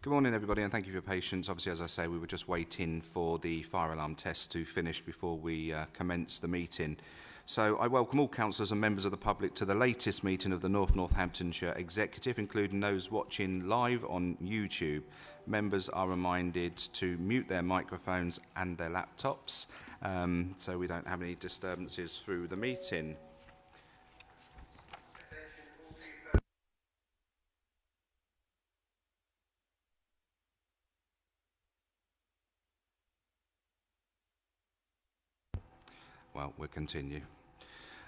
Good morning, everybody, and thank you for your patience. Obviously, as I say, we were just waiting for the fire alarm test to finish before we commence the meeting. So I welcome all councillors and members of the public to the latest meeting of the North Northamptonshire Executive, including those watching live on YouTube. Members are reminded to mute their microphones and their laptops so we don't have any disturbances through the meeting. Well, we'll continue.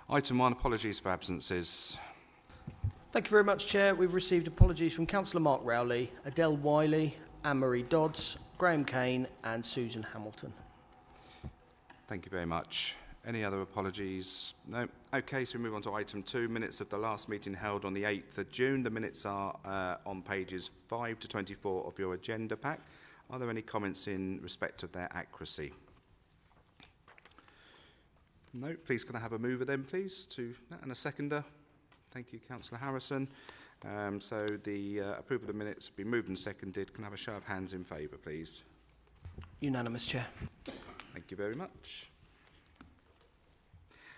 Item 1, apologies for absences. Thank you very much, Chair. We've received apologies from Councillor Mark Rowley, Adele Wiley, Anne-Marie Dodds, Graham Kane and Susan Hamilton. Thank you very much. Any other apologies? No? Okay, so we move on to item 2, minutes of the last meeting held on the 8th of June. The minutes are on pages 5 to 24 of your agenda pack. Are there any comments in respect of their accuracy? No, please can I have a mover then, please, and a seconder? Thank you, Councillor Harrison. So the approval of the minutes have been moved and seconded. Can I have a show of hands in favour, please? Unanimous, Chair. Thank you very much.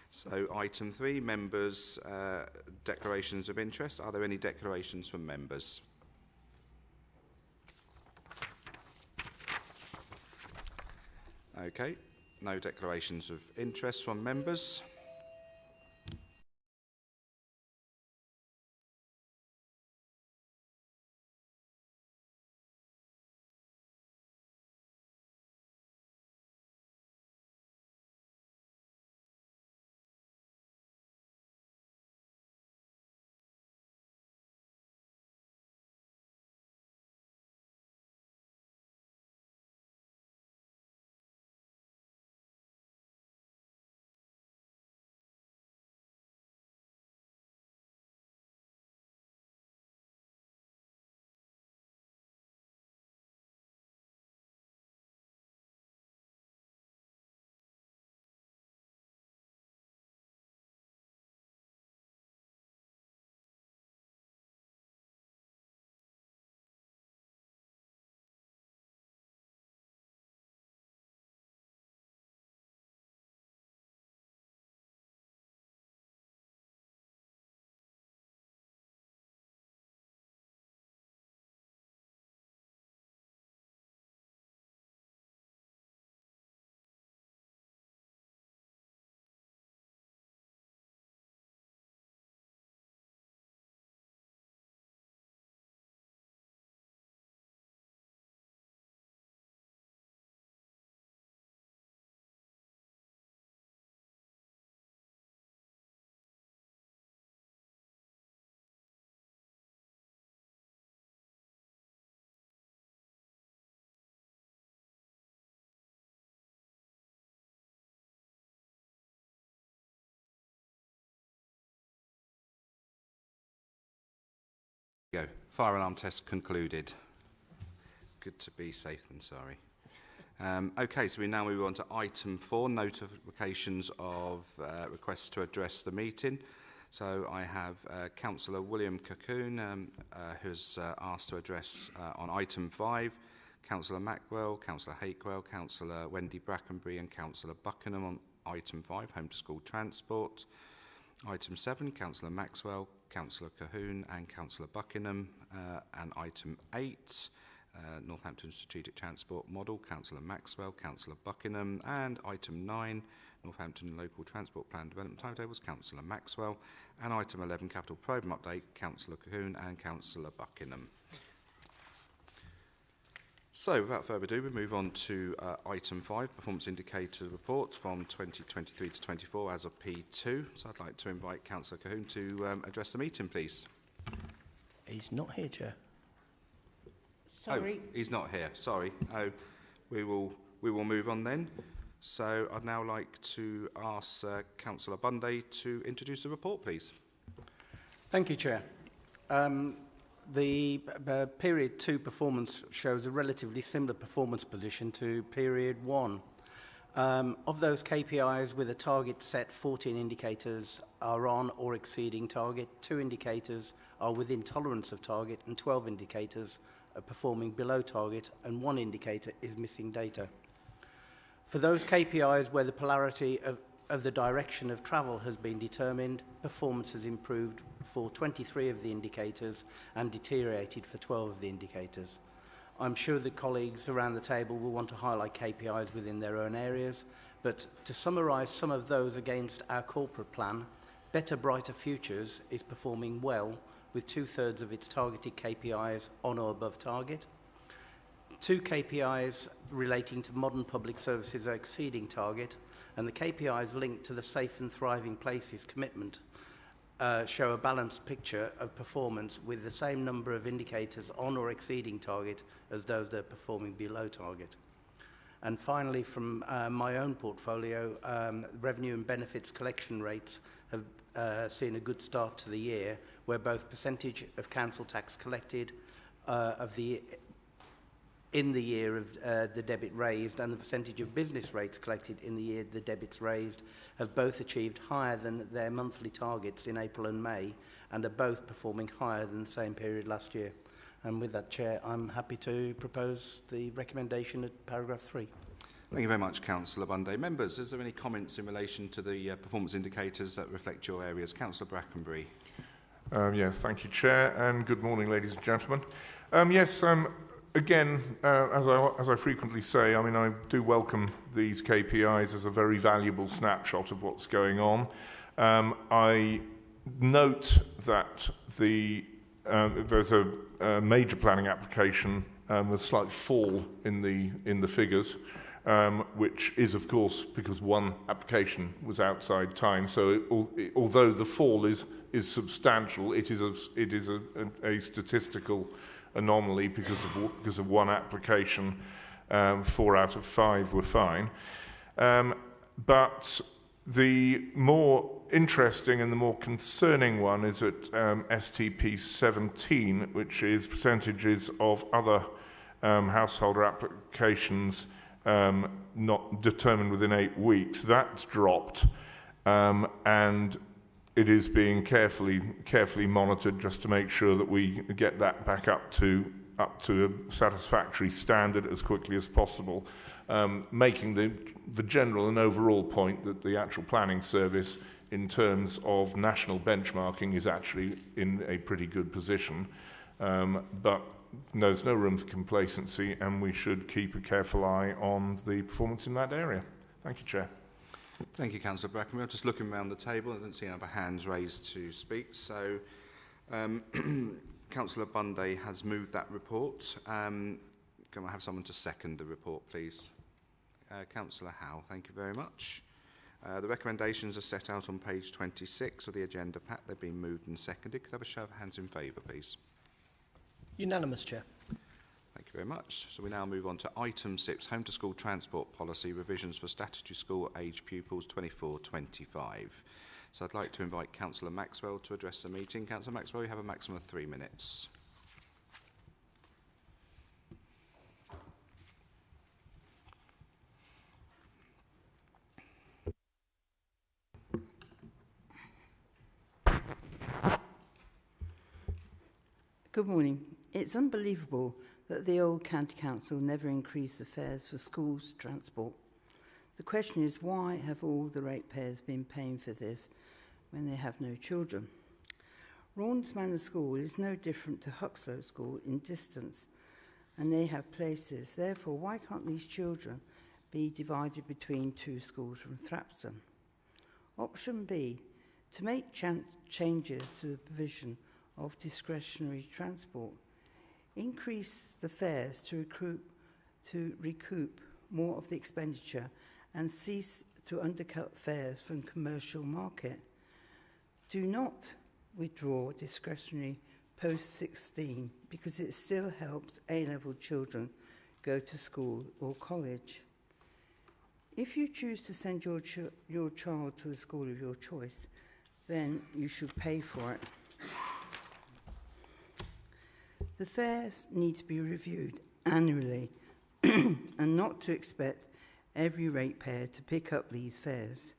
So item 3, members' declarations of interest. Are there any declarations from members? Okay. No declarations of interest from members. Go. Fire alarm test concluded. Good to be safe than sorry. Okay, so we now move on to item 4, notifications of requests to address the meeting. So I have Councillor William Cocoon who's asked to address on item 5, Councillor Mackwell, Councillor Hakewell, Councillor Wendy Brackenbury and Councillor Buckingham on item 5, home to school transport. Item 7, Councillor Maxwell, Councillor Cahoon and Councillor Buckingham. And item 8, Northampton Strategic Transport Model, Councillor Maxwell, Councillor Buckingham. And item 9, Northampton Local Transport Plan Development Timetables, Councillor Maxwell. And item 11, Capital Programme Update, Councillor Cahoon and Councillor Buckingham. So, without further ado, we move on to item 5, Performance Indicator Report from 2023 to 24 as of P2. So I'd like to invite Councillor Cahoon to address the meeting, please. He's not here, Chair. Sorry. Oh, he's not here, sorry. Oh, we will move on then. So I'd now like to ask Councillor Bunday to introduce the report, please. Thank you, Chair. The Period 2 performance shows a relatively similar performance position to Period 1. Of those KPIs with a target set, 14 indicators are on or exceeding target, 2 indicators are within tolerance of target, and 12 indicators are performing below target and 1 indicator is missing data. For those KPIs where the polarity of the direction of travel has been determined, performance has improved for 23 of the indicators and deteriorated for 12 of the indicators. I'm sure the colleagues around the table will want to highlight KPIs within their own areas, but to summarise some of those against our corporate plan, Better Brighter Futures is performing well with 2/3 of its targeted KPIs on or above target. 2 KPIs relating to modern public services are exceeding target, and the KPIs linked to the Safe and Thriving Places commitment show a balanced picture of performance with the same number of indicators on or exceeding target as those that are performing below target. And finally, from my own portfolio, revenue and benefits collection rates have seen a good start to the year, where both percentage of council tax collected in the year of the debit raised and the percentage of business rates collected in the year the debits raised have both achieved higher than their monthly targets in April and May, and are both performing higher than the same period last year. And with that, Chair, I'm happy to propose the recommendation at paragraph 3. Thank you very much, Councillor Bunday. Members, is there any comments in relation to the performance indicators that reflect your areas? Councillor Brackenbury. Yes, thank you, Chair, and good morning, ladies and gentlemen. Again, as I frequently say, I mean, I do welcome these KPIs as a very valuable snapshot of what's going on. I note that there's a major planning application with a slight fall in the figures, which is, of course, because one application was outside time. So although the fall is substantial, it is a statistical anomaly because of one application. 4 out of 5 were fine. But the more interesting and the more concerning one is at STP 17, which is percentages of other householder applications not determined within 8 weeks. That's dropped, and it is being carefully monitored just to make sure that we get that back up to a satisfactory standard as quickly as possible, making the general and overall point that the actual planning service in terms of national benchmarking is actually in a pretty good position, but there's no room for complacency, and we should keep a careful eye on the performance in that area. Thank you, Chair. Thank you, Councillor Brackenbury. I'm just looking around the table. I don't see any other hands raised to speak. So, Councillor Bunday has moved that report. Can I have someone to second the report, please? Councillor Howe, thank you very much. The recommendations are set out on page 26 of the agenda pack. They've been moved and seconded. Could I have a show of hands in favour, please? Unanimous, Chair. Thank you very much. So we now move on to item 6, Home to School Transport Policy, revisions for statutory school age pupils 24-25. So I'd like to invite Councillor Maxwell to address the meeting. Councillor Maxwell, you have a maximum of 3 minutes. Good morning. It's unbelievable that the old county council never increased the fares for schools transport. The question is, why have all the ratepayers been paying for this when they have no children? Rawns Manor School is no different to Huxlow School in distance, and they have places. Therefore, why can't these children be divided between 2 schools from Thrapston? Option B, to make changes to the provision of discretionary transport. Increase the fares to recoup more of the expenditure and cease to undercut fares from commercial market. Do not withdraw discretionary post-16 because it still helps A-level children go to school or college. If you choose to send your child to a school of your choice, then you should pay for it. The fares need to be reviewed annually and not to expect every ratepayer to pick up these fares.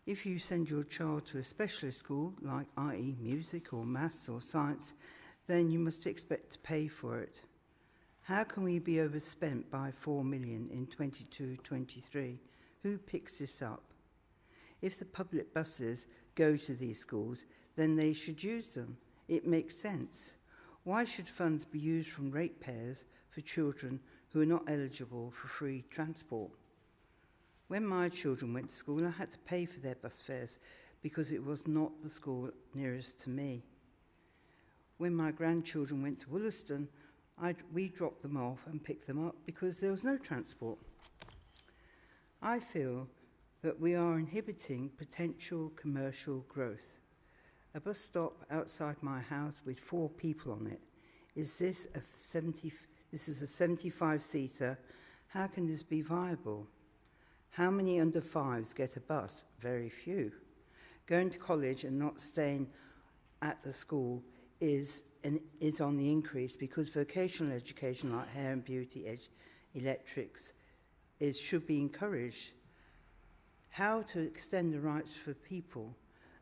If you send your child to a specialist school, like i.e. music or maths or science, then you must expect to pay for it. How can we be overspent by 4 million in 22-23? Who picks this up? If the public buses go to these schools, then they should use them. It makes sense. Why should funds be used from ratepayers for children who are not eligible for free transport? When my children went to school, I had to pay for their bus fares because it was not the school nearest to me. When my grandchildren went to Wollaston, we dropped them off and picked them up because there was no transport. I feel that we are inhibiting potential commercial growth. A bus stop outside my house with 4 people on it. This is a 75-seater. How can this be viable? How many under 5s get a bus? Very few. Going to college and not staying at the school is on the increase because vocational education like hair and beauty, electrics, should be encouraged. How to extend the rights for people,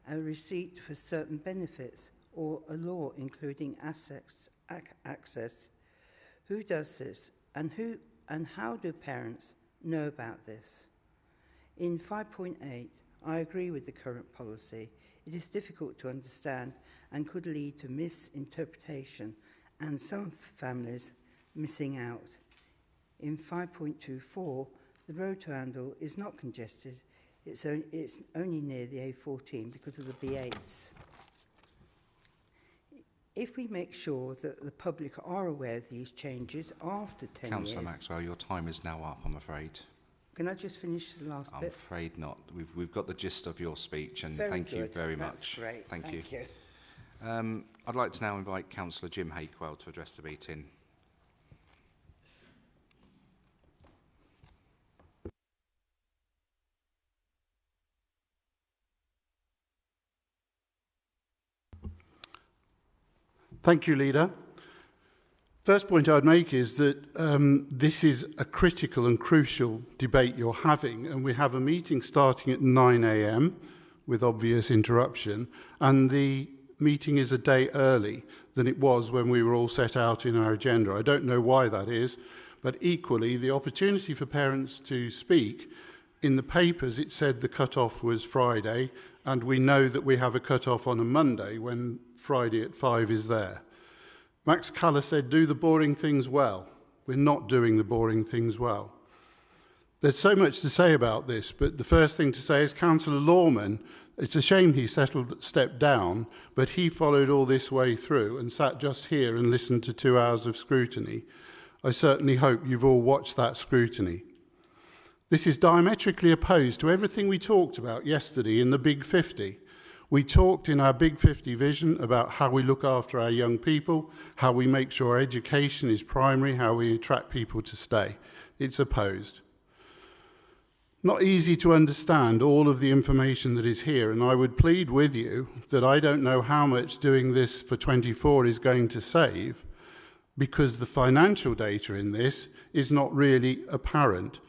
a receipt for certain benefits, or a law including access. Who does this, and how do parents know about this? In 5.8, I agree with the current policy. It is difficult to understand and could lead to misinterpretation and some families missing out. In 5.24, the road to Andal is not congested. It's only near the A14 because of the B8s. If we make sure that the public are aware of these changes after 10 years... Councillor Maxwell, your time is now up, I'm afraid. Can I just finish the last bit? I'm afraid not. We've got the gist of your speech, and Very thank you good. very That's much. great. Thank you. you. I'd like to now invite Councillor Jim Hakewell to address the meeting. Thank you, Leader. First point I would make is that this is a critical and crucial debate you're having, and we have a meeting starting at 9 a.m. with obvious interruption, and the meeting is a day early than it was when we were all set out in our agenda. I don't know why that is, but equally, the opportunity for parents to speak, in the papers it said the cut-off was Friday, and we know that we have a cut-off on a Monday when Friday at 5 is there. Max Caller said, do the boring things well. We're not doing the boring things well. There's so much to say about this, but the first thing to say is Councillor Lawman, it's a shame he stepped down, but he followed all this way through and sat just here and listened to 2 hours of scrutiny. I certainly hope you've all watched that scrutiny. This is diametrically opposed to everything we talked about yesterday in the Big 50. We talked in our Big 50 vision about how we look after our young people, how we make sure education is primary, how we attract people to stay. It's opposed. Not easy to understand all of the information that is here, and I would plead with you that I don't know how much doing this for 24 is going to save, because the financial data in this is not really apparent.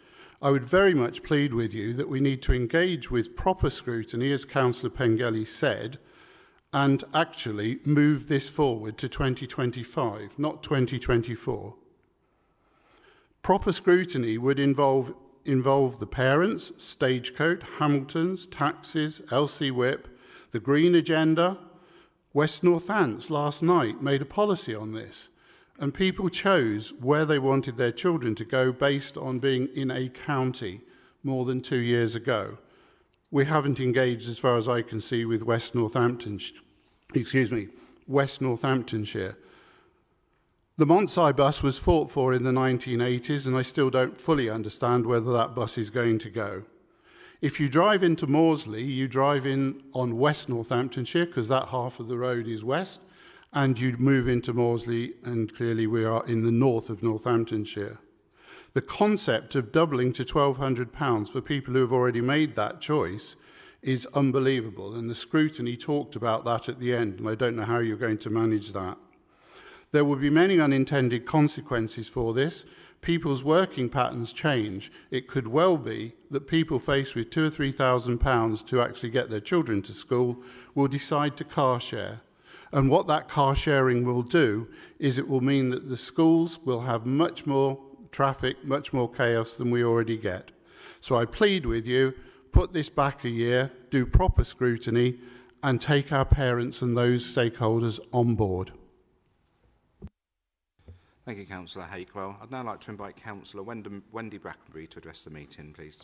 I would very much plead with you that we need to engage with proper scrutiny, as Councillor Pengelly said, and actually move this forward to 2025, not 2024. Proper scrutiny would involve the parents, Stagecoach, Hamilton's, taxis, LC Whip, the Green Agenda. West Northants last night made a policy on this. And people chose where they wanted their children to go based on being in a county more than 2 years ago. We haven't engaged, as far as I can see, with West Northamptonshire. The Montsey bus was fought for in the 1980s, and I still don't fully understand whether that bus is going to go. If you drive into Maudsley, you drive in on West Northamptonshire, because that half of the road is west, and you move into Maudsley, and clearly we are in the north of Northamptonshire. The concept of doubling to £1,200 for people who have already made that choice is unbelievable, and the scrutiny talked about that at the end, and I don't know how you're going to manage that. There will be many unintended consequences for this. People's working patterns change. It could well be that people faced with £2,000 or £3,000 to actually get their children to school will decide to car share. And what that car sharing will do is it will mean that the schools will have much more traffic, much more chaos than we already get. So I plead with you, put this back a year, do proper scrutiny, and take our parents and those stakeholders on board. Thank you, Councillor Hakewell. I'd now like to invite Councillor Wendy Brackenbury to address the meeting, please.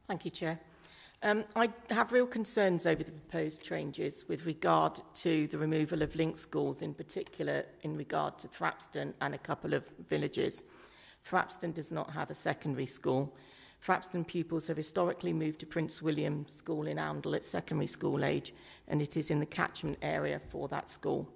Thank you, Chair. I have real concerns over the proposed changes with regard to the removal of linked schools, in particular in regard to Thrapston and a couple of villages. Thrapston does not have a secondary school. Thrapston pupils have historically moved to Prince William School in Oundle at secondary school age, and it is in the catchment area for that school.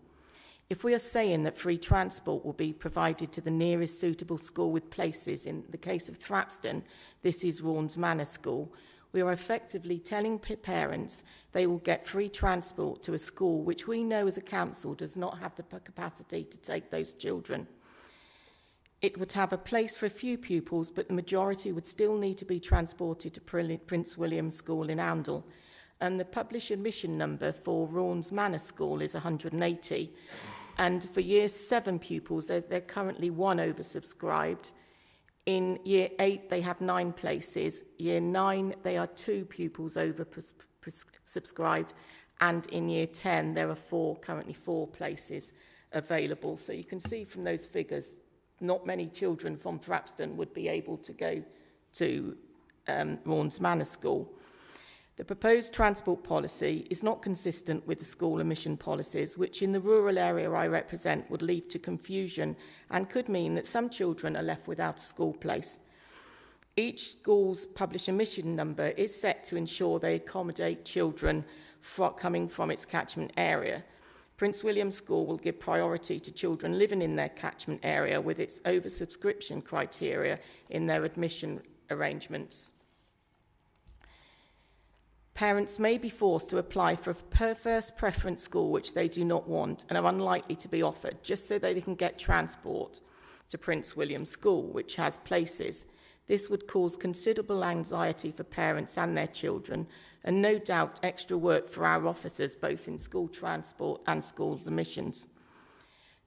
If we are saying that free transport will be provided to the nearest suitable school with places, in the case of Thrapston, this is Raunds Manor School, we are effectively telling parents they will get free transport to a school which we know as a council does not have the capacity to take those children. It would have a place for a few pupils, but the majority would still need to be transported to Prince William School in Oundle. And the published admission number for Raunds Manor School is 180. And for year 7 pupils, they're currently 1 oversubscribed. In year 8, they have 9 places. Year 9, they are 2 pupils oversubscribed. And in year 10, there are currently 4 places available. So you can see from those figures, not many children from Thrapston would be able to go to Raunds Manor School. The proposed transport policy is not consistent with the school admission policies, which in the rural area I represent would lead to confusion and could mean that some children are left without a school place. Each school's published admission number is set to ensure they accommodate children coming from its catchment area. Prince William School will give priority to children living in their catchment area with its oversubscription criteria in their admission arrangements. Parents may be forced to apply for a first preference school which they do not want and are unlikely to be offered, just so they can get transport to Prince William School, which has places. This would cause considerable anxiety for parents and their children, and no doubt extra work for our officers, both in school transport and schools admissions.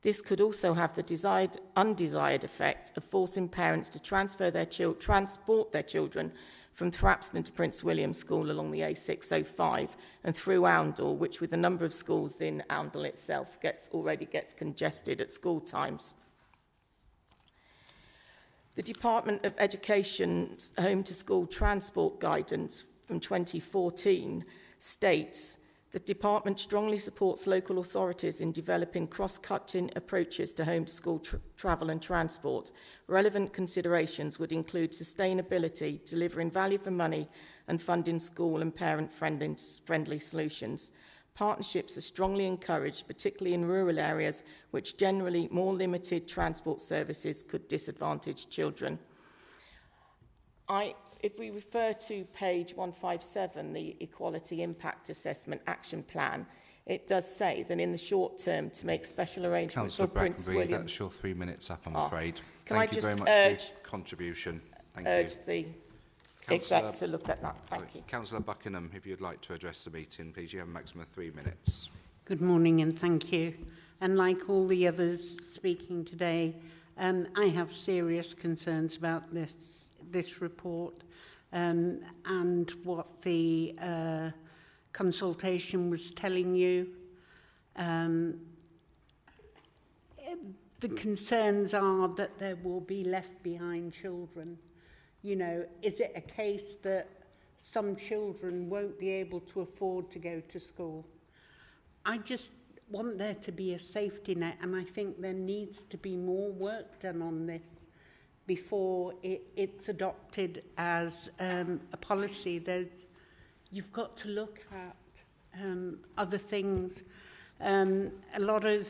This could also have the undesired effect of forcing parents to transport their children from Thrapston to Prince William School along the A605 and through Oundle, which with the number of schools in Oundle itself already gets congested at school times. The Department of Education's Home to School Transport Guidance from 2014 states the department strongly supports local authorities in developing cross-cutting approaches to home-to-school travel and transport. Relevant considerations would include sustainability, delivering value for money, and funding school and parent-friendly solutions. Partnerships are strongly encouraged, particularly in rural areas, which generally more limited transport services could disadvantage children. If we refer to page 157, the Equality Impact Assessment Action Plan, it does say that in the short term to make special arrangements for Prince William... That's your 3 minutes up, I'm afraid. Thank you very much for your contribution. Urge the exec to look at that. Thank you. Councillor Buckingham, if you'd like to address the meeting, please, you have a maximum of 3 minutes. Good morning and thank you. And like all the others speaking today, I have serious concerns about this report and what the consultation was telling you. The concerns are that there will be left behind children. You know, is it a case that some children won't be able to afford to go to school? I just want there to be a safety net, and I think there needs to be more work done on this before it's adopted as a policy. You've got to look at other things. A lot of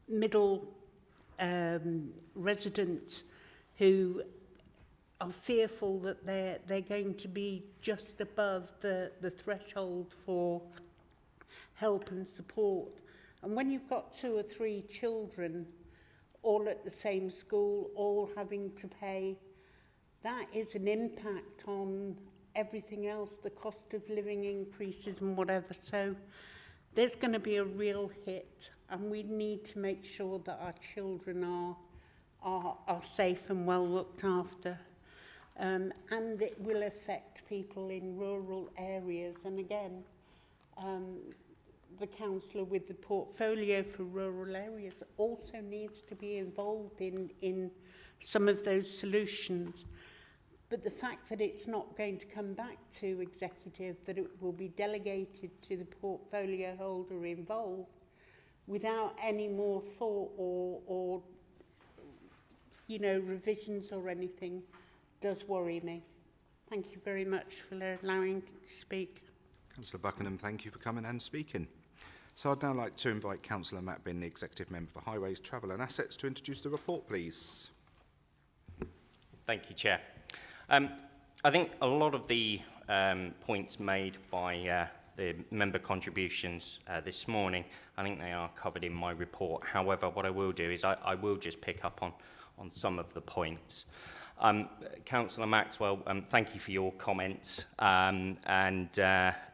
middle residents who are fearful that they're going to be just above the threshold for help and support And when you've got 2 or 3 children all at the same school, all having to pay, that is an impact on everything else, the cost of living increases and whatever. So there's going to be a real hit, and we need to make sure that our children are safe and well looked after. And it will affect people in rural areas. And again, the councillor with the portfolio for rural areas also needs to be involved in some of those solutions. But the fact that it's not going to come back to executive, that it will be delegated to the portfolio holder involved without any more thought or you know, revisions or anything, does worry me. Thank you very much for allowing me to speak. Councillor Buckingham, thank you for coming and speaking. So I'd now like to invite Councillor Matt Bin, the Executive Member for Highways, Travel and Assets, to introduce the report, please. Thank you, Chair. I think a lot of the points made by the member contributions this morning, I think they are covered in my report. However, what I will do is I will just pick up on some of the points. Councillor Maxwell, thank you for your comments. As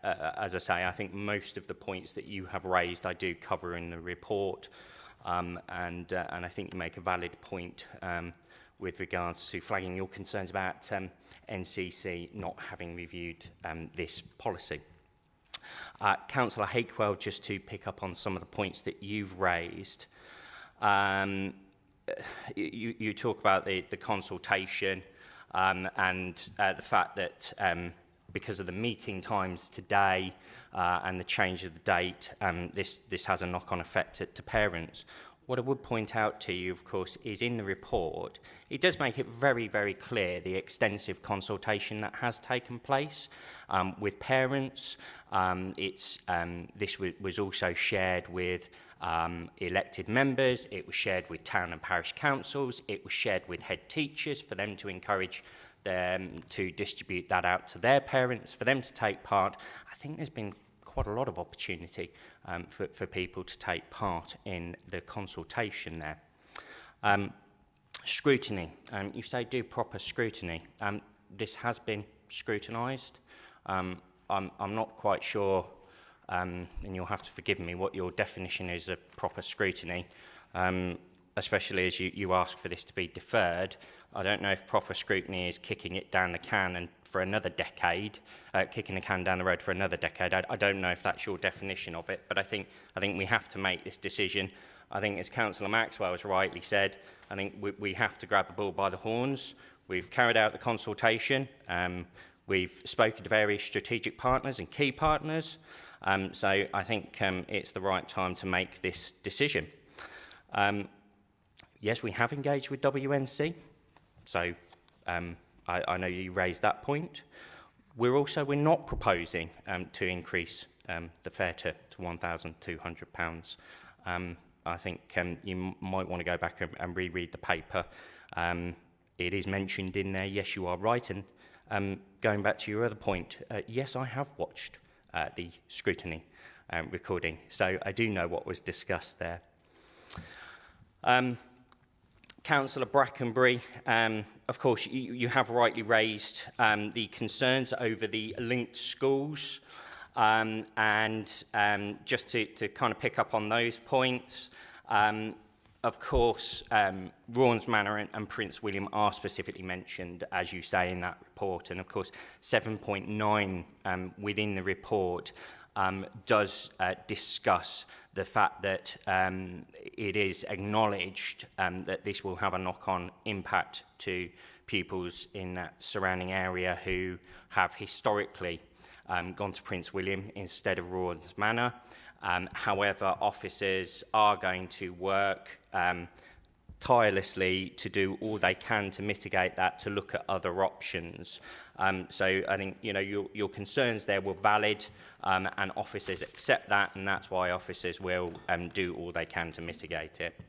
I say, I think most of the points that you have raised I do cover in the report. And I think you make a valid point with regards to flagging your concerns about NCC not having reviewed this policy. Councillor Hakewell, just to pick up on some of the points that you've raised, you talk about the consultation and the fact that because of the meeting times today and the change of the date, this has a knock-on effect to parents. What I would point out to you, of course, is in the report, it does make it very, very clear the extensive consultation that has taken place with parents. This was also shared with elected members, it was shared with town and parish councils, it was shared with head teachers for them to encourage them to distribute that out to their parents, for them to take part. I think there's been quite a lot of opportunity for people to take part in the consultation there. Scrutiny. You say do proper scrutiny. This has been scrutinised. I'm not quite sure, and you'll have to forgive me, what your definition is of proper scrutiny, especially as you ask for this to be deferred. I don't know if proper scrutiny is kicking it down the can and for another decade, kicking the can down the road for another decade. I don't know if that's your definition of it, but I think we have to make this decision. I think, as Councillor Maxwell has rightly said, I think we have to grab the bull by the horns. We've carried out the consultation. We've spoken to various strategic partners and key partners. So I think it's the right time to make this decision. Yes, we have engaged with WNC. So I know you raised that point. We're not proposing to increase the fare to £1,200. I think you might want to go back and reread the paper. It is mentioned in there. Yes, you are right. And going back to your other point, yes, I have watched the scrutiny recording, so I do know what was discussed there. Councillor Brackenbury, of course, you have rightly raised the concerns over the linked schools, and just to kind of pick up on those points, of course, Rawns Manor and Prince William are specifically mentioned, as you say, in that report, and of course 7.9 within the report does discuss the fact that it is acknowledged that this will have a knock-on impact to pupils in that surrounding area who have historically gone to Prince William instead of Rawns Manor. However, officers are going to work tirelessly to do all they can to mitigate that, to look at other options. So I think your concerns there were valid, and officers accept that, and that's why officers will do all they can to mitigate it.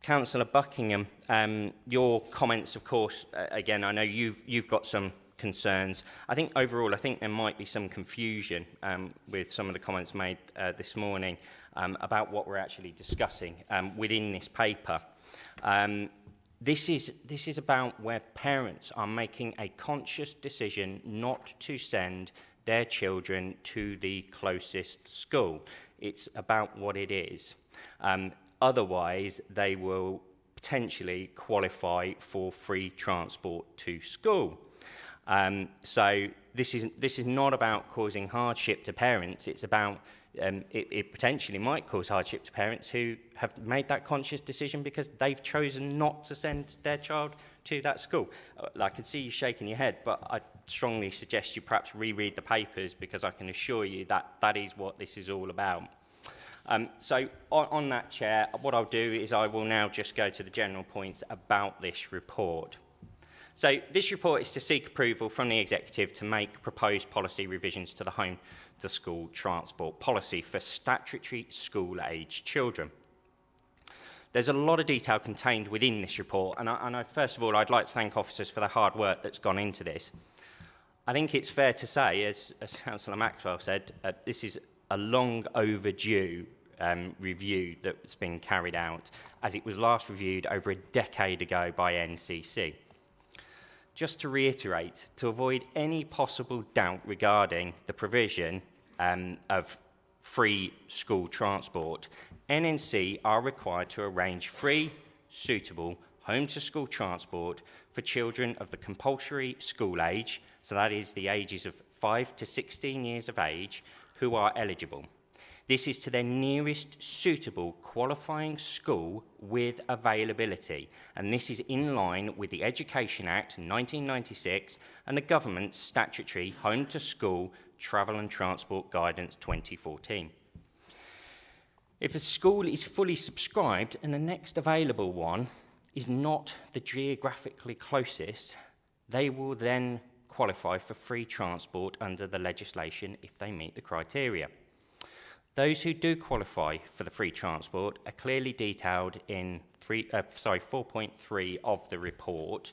Councillor Buckingham, your comments, of course, again, I know you've got some concerns. I think overall, I think there might be some confusion with some of the comments made this morning about what we're actually discussing within this paper. This is about where parents are making a conscious decision not to send their children to the closest school. It's about what it is. Otherwise, they will potentially qualify for free transport to school. So this is not about causing hardship to parents. It's about it potentially might cause hardship to parents who have made that conscious decision because they've chosen not to send their child to that school. I can see you shaking your head, but I strongly suggest you perhaps reread the papers, because I can assure you that that is what this is all about. So on that, Chair, what I'll do is I will now just go to the general points about this report. So this report is to seek approval from the Executive to make proposed policy revisions to the home to school transport policy for statutory school-aged children. There's a lot of detail contained within this report, and first of all, I'd like to thank officers for the hard work that's gone into this. I think it's fair to say, as Councillor Maxwell said, this is a long overdue review that's been carried out, as it was last reviewed over a decade ago by NCC. Just to reiterate, to avoid any possible doubt regarding the provision of free school transport, NNC are required to arrange free, suitable home-to-school transport for children of the compulsory school age, so that is the ages of 5 to 16 years of age, who are eligible. This is to their nearest suitable qualifying school with availability, and this is in line with the Education Act 1996 and the Government's statutory Home to School Travel and Transport Guidance 2014. If a school is fully subscribed and the next available one is not the geographically closest, they will then qualify for free transport under the legislation if they meet the criteria. Those who do qualify for the free transport are clearly detailed in 4.3 of the report.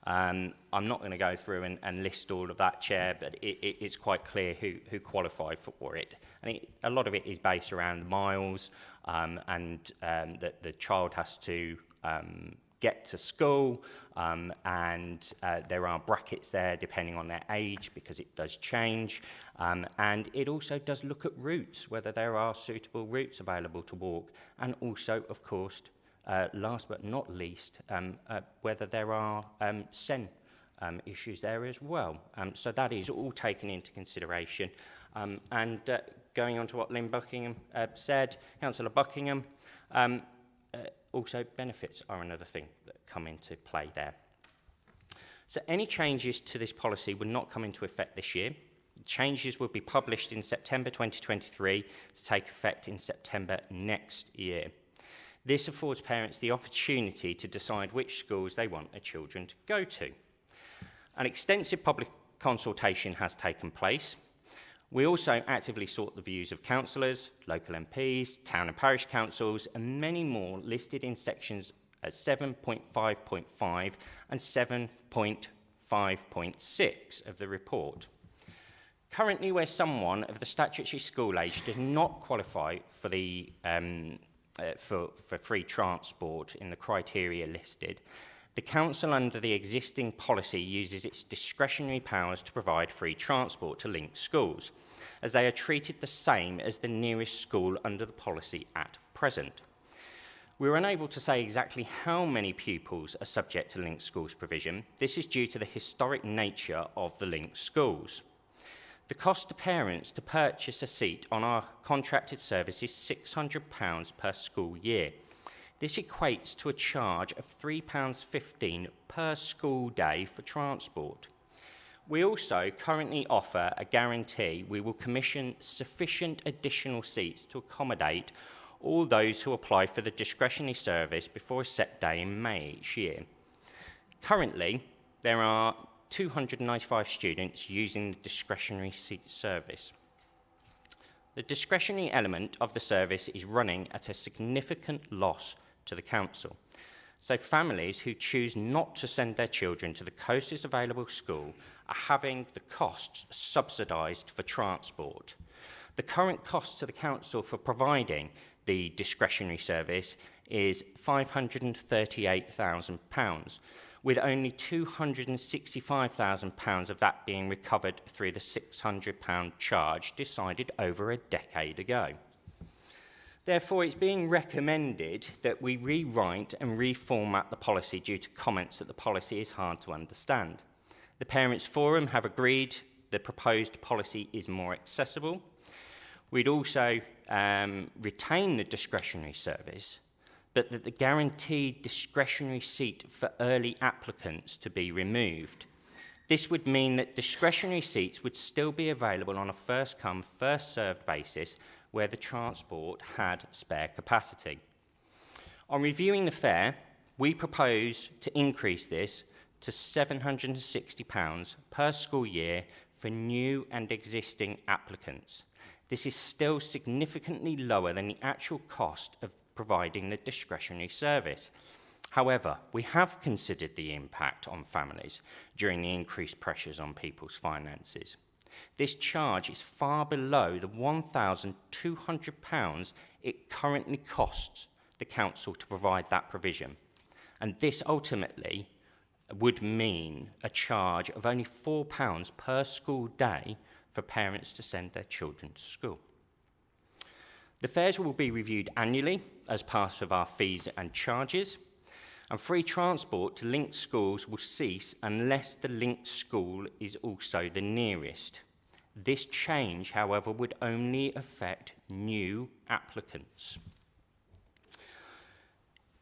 I'm not going to go through and list all of that, Chair, but it's quite clear who qualify for it. And a lot of it is based around miles and that the child has to get to school, and there are brackets there depending on their age, because it does change, and it also does look at routes, whether there are suitable routes available to walk, and also, of course, last but not least, whether there are SEN issues there as well. So that is all taken into consideration. And going on to what Lynn Buckingham said, Councillor Buckingham, also benefits are another thing that come into play there. So any changes to this policy would not come into effect this year. Changes will be published in September 2023 to take effect in September next year. This affords parents the opportunity to decide which schools they want their children to go to. An extensive public consultation has taken place. We also actively sought the views of councillors, local MPs, town and parish councils, and many more listed in sections 7.5.5 and 7.5.6 of the report. Currently, where someone of the statutory school age does not qualify for the for free transport in the criteria listed, the council under the existing policy uses its discretionary powers to provide free transport to linked schools, as they are treated the same as the nearest school under the policy at present. We are unable to say exactly how many pupils are subject to linked schools provision. This is due to the historic nature of the linked schools. The cost to parents to purchase a seat on our contracted service is £600 per school year. This equates to a charge of £3.15 per school day for transport. We also currently offer a guarantee we will commission sufficient additional seats to accommodate all those who apply for the discretionary service before a set day in May each year. Currently, there are 295 students using the discretionary seat service. The discretionary element of the service is running at a significant loss to the council. So families who choose not to send their children to the closest available school are having the costs subsidised for transport. The current cost to the council for providing the discretionary service is £538,000, with only £265,000 of that being recovered through the £600 charge decided over a decade ago. Therefore, it's being recommended that we rewrite and reformat the policy due to comments that the policy is hard to understand. The Parents' Forum have agreed the proposed policy is more accessible. We'd also retain the discretionary service, but that the guaranteed discretionary seat for early applicants to be removed. This would mean that discretionary seats would still be available on a first-come, first-served basis where the transport had spare capacity. On reviewing the fare, we propose to increase this to £760 per school year for new and existing applicants. This is still significantly lower than the actual cost of providing the discretionary service. However, we have considered the impact on families during the increased pressures on people's finances. This charge is far below the £1,200 it currently costs the council to provide that provision. And this ultimately would mean a charge of only £4 per school day for parents to send their children to school. The fares will be reviewed annually as part of our fees and charges, and free transport to linked schools will cease unless the linked school is also the nearest. This change, however, would only affect new applicants.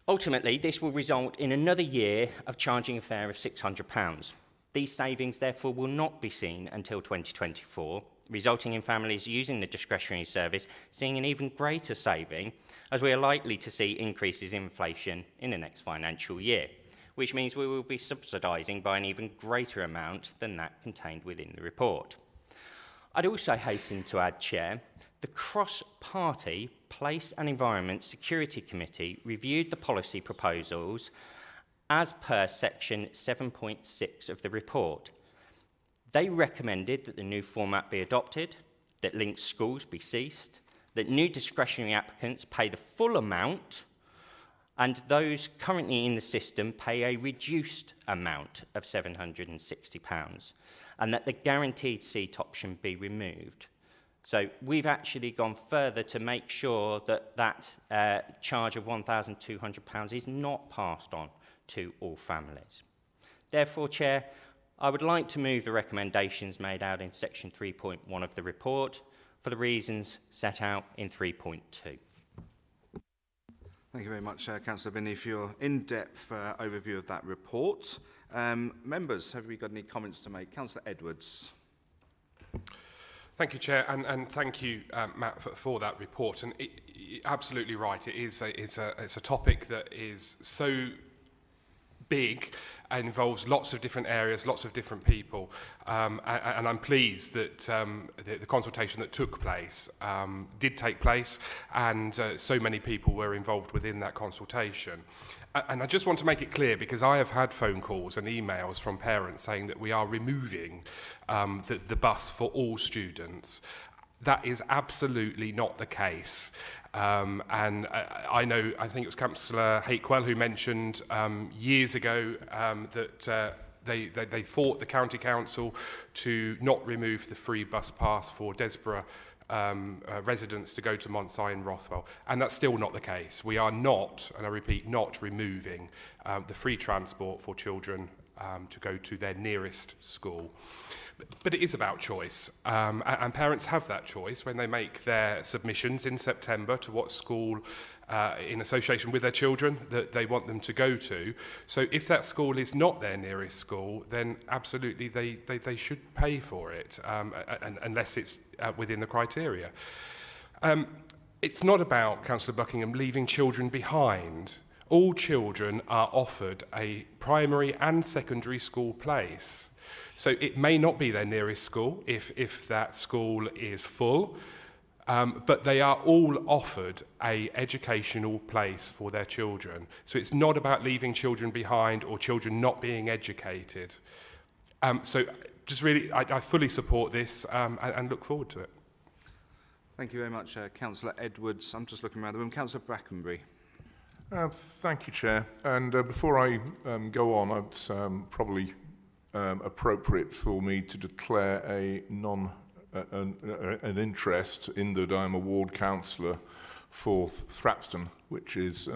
Ultimately, this will result in another year of charging a fare of £600. These savings, therefore, will not be seen until 2024, resulting in families using the discretionary service seeing an even greater saving, as we are likely to see increases in inflation in the next financial year, which means we will be subsidising by an even greater amount than that contained within the report. I'd also hasten to add, Chair, the cross-party Place and Environment Security Committee reviewed the policy proposals as per section 7.6 of the report. They recommended that the new format be adopted, that linked schools be ceased, that new discretionary applicants pay the full amount, and those currently in the system pay a reduced amount of £760, and that the guaranteed seat option be removed. So we've actually gone further to make sure that that charge of £1,200 is not passed on to all families. Therefore, Chair, I would like to move the recommendations made out in section 3.1 of the report for the reasons set out in 3.2. Thank you very much, Councillor Binney, for your in-depth overview of that report. Members, have we got any comments to make? Councillor Edwards. Thank you, Chair, and thank you, Matt, for that report. And absolutely right, it's a topic that is so big and involves lots of different areas, lots of different people. And I'm pleased that the consultation that took place did take place, and so many people were involved within that consultation. And I just want to make it clear, because I have had phone calls and emails from parents saying that we are removing the bus for all students. That is absolutely not the case. And I think it was Councillor Hakewell who mentioned years ago that they fought the County Council to not remove the free bus pass for Desborough residents to go to Montsai and Rothwell. And that's still not the case. We are not, and I repeat, not removing the free transport for children to go to their nearest school. But it is about choice, and parents have that choice when they make their submissions in September to what school, in association with their children, that they want them to go to. So if that school is not their nearest school, then absolutely they should pay for it, unless it's within the criteria. It's not about, Councillor Buckingham, leaving children behind. All children are offered a primary and secondary school place. So it may not be their nearest school if that school is full, but they are all offered a educational place for their children. So it's not about leaving children behind or children not being educated. So just really, I fully support this and look forward to it. Thank you very much, Councillor Edwards. I'm just looking around the room. Councillor Brackenbury. Thank you, Chair. And before I go on, it's probably appropriate for me to declare an interest in that I'm a ward councillor for Thrapston, which is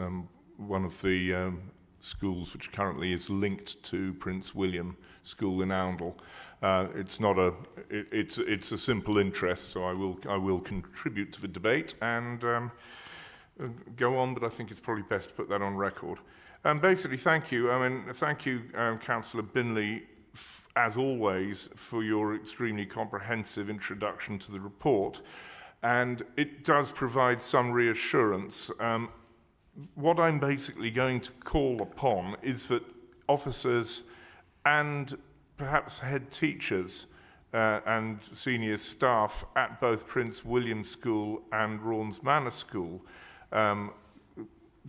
one of the schools which currently is linked to Prince William School in Oundle. It's a simple interest, so I will contribute to the debate and go on, but I think it's probably best to put that on record. Basically, thank you. Thank you, Councillor Binley, as always, for your extremely comprehensive introduction to the report, and it does provide some reassurance. What I'm basically going to call upon is that officers and perhaps head teachers and senior staff at both Prince William School and Raunds Manor School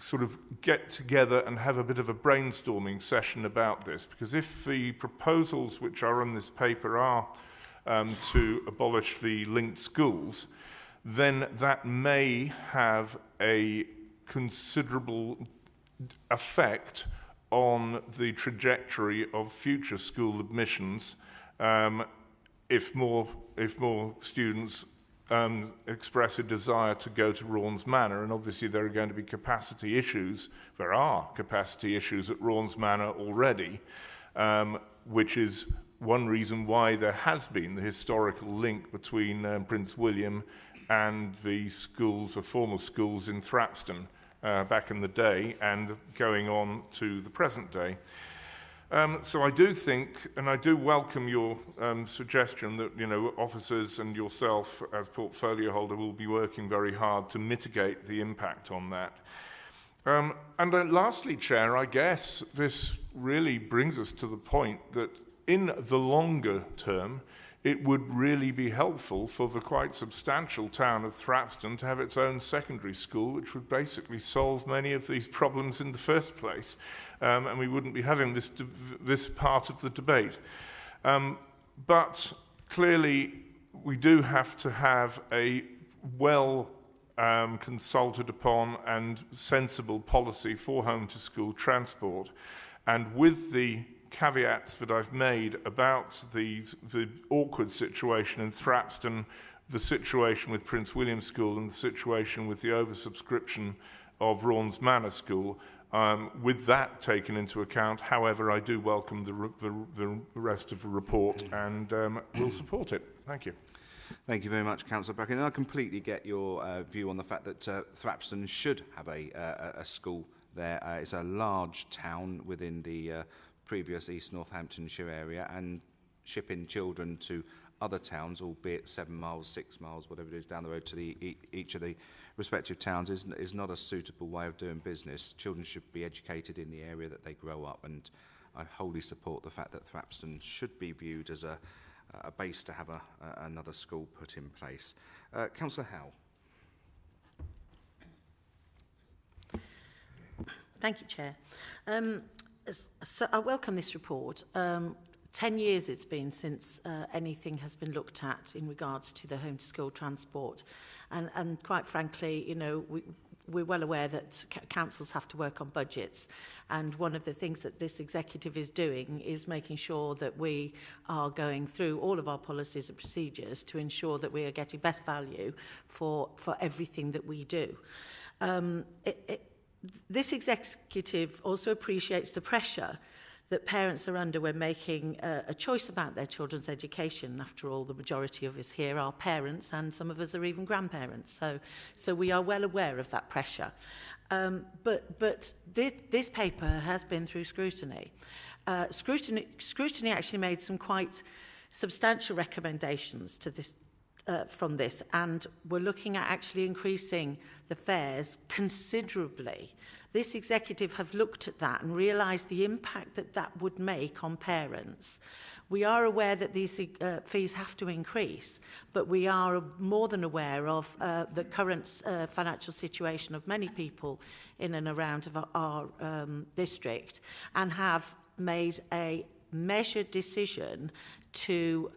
sort of get together and have a bit of a brainstorming session about this, because if the proposals which are in this paper are to abolish the linked schools, then that may have a considerable effect on the trajectory of future school admissions if more students express a desire to go to Raunds Manor, and obviously there are going to be capacity issues. There are capacity issues at Raunds Manor already, which is one reason why there has been the historical link between Prince William and the schools, or former schools in Thrapston back in the day, and going on to the present day. So I do think, and I do welcome your suggestion that, officers and yourself as portfolio holder will be working very hard to mitigate the impact on that. Lastly, Chair, I guess this really brings us to the point that in the longer term, it would really be helpful for the quite substantial town of Thrapston to have its own secondary school, which would basically solve many of these problems in the first place, and we wouldn't be having this part of the debate. But clearly, we do have to have a consulted upon and sensible policy for home-to-school transport, and with the caveats that I've made about the awkward situation in Thrapston, the situation with Prince William School, and the situation with the oversubscription of Raunds Manor School, with that taken into account, however, I do welcome the rest of the report and will support it. Thank you. Thank you very much, Councillor Bracken. And I completely get your view on the fact that Thrapston should have a school there. It's a large town within the previous East Northamptonshire area, and shipping children to other towns, albeit 7 miles, 6 miles, whatever it is, down the road to each of the respective towns is not a suitable way of doing business. Children should be educated in the area that they grow up, and I wholly support the fact that Thrapston should be viewed as a base to have another school put in place. Councillor Howell. Thank you, Chair. So I welcome this report. 10 years it's been since anything has been looked at in regards to the home-to-school transport. And quite frankly, we're well aware that councils have to work on budgets. And one of the things that this executive is doing is making sure that we are going through all of our policies and procedures to ensure that we are getting best value for everything that we do. This executive also appreciates the pressure that parents are under when making a choice about their children's education. After all, the majority of us here are parents, and some of us are even grandparents. So we are well aware of that pressure. But this paper has been through scrutiny. Scrutiny actually made some quite substantial recommendations to this from this, and we're looking at actually increasing the fares considerably. This executive have looked at that and realised the impact that that would make on parents. We are aware that these fees have to increase, but we are more than aware of the current financial situation of many people in and around of our district, and have made a measured decision to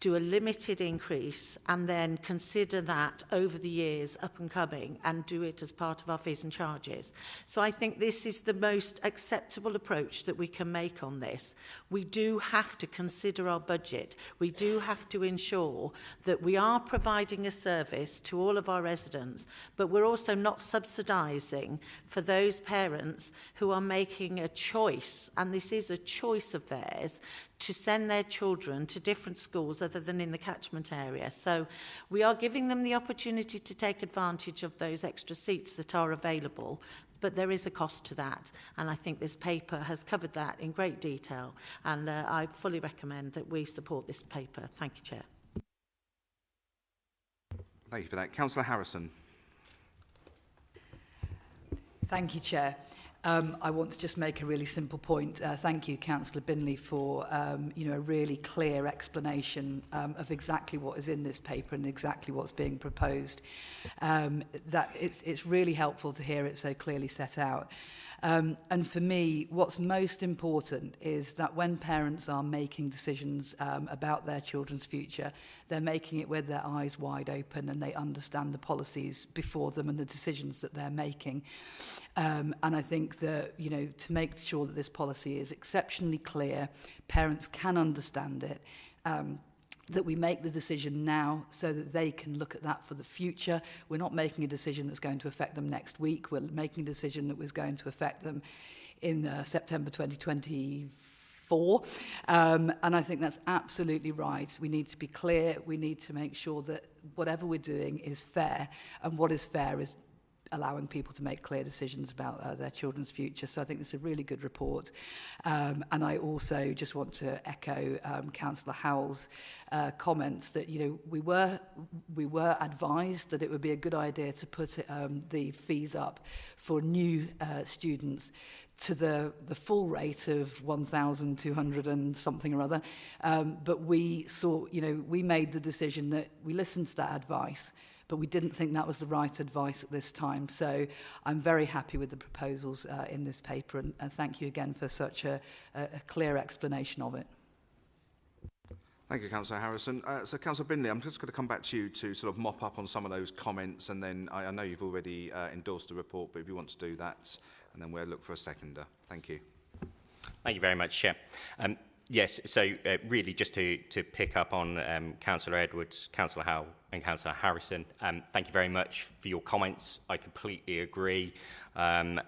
do a limited increase and then consider that over the years up and coming and do it as part of our fees and charges. So I think this is the most acceptable approach that we can make on this. We do have to consider our budget. We do have to ensure that we are providing a service to all of our residents, but we're also not subsidising for those parents who are making a choice, and this is a choice of theirs, to send their children to different schools other than in the catchment area. So we are giving them the opportunity to take advantage of those extra seats that are available, but there is a cost to that. And I think this paper has covered that in great detail. And I fully recommend that we support this paper. Thank you, Chair. Thank you for that. Councillor Harrison. Thank you, Chair. I want to just make a really simple point. Thank you, Councillor Binley, for a really clear explanation of exactly what is in this paper and exactly what's being proposed. That it's really helpful to hear it so clearly set out. And for me, what's most important is that when parents are making decisions about their children's future, they're making it with their eyes wide open and they understand the policies before them and the decisions that they're making. And I think that, to make sure that this policy is exceptionally clear, parents can understand it, that we make the decision now so that they can look at that for the future. We're not making a decision that's going to affect them next week. We're making a decision that was going to affect them in September 2024. And I think that's absolutely right. We need to be clear. We need to make sure that whatever we're doing is fair. And what is fair is allowing people to make clear decisions about their children's future. So I think it's a really good report. And I also just want to echo Councillor Howell's comments that, we were advised that it would be a good idea to put the fees up for new students to the full rate of 1,200 and something or other. But we saw, we made the decision that we listened to that advice, but we didn't think that was the right advice at this time. So I'm very happy with the proposals in this paper, and thank you again for such a clear explanation of it. Thank you, Councillor Harrison. So, Councillor Binley, I'm just going to come back to you to sort of mop up on some of those comments, and then I know you've already endorsed the report, but if you want to do that, and then we'll look for a seconder. Thank you. Thank you very much, Chair. Yes, so really just to pick up on Councillor Edwards, Councillor Howell and Councillor Harrison, thank you very much for your comments. I completely agree. I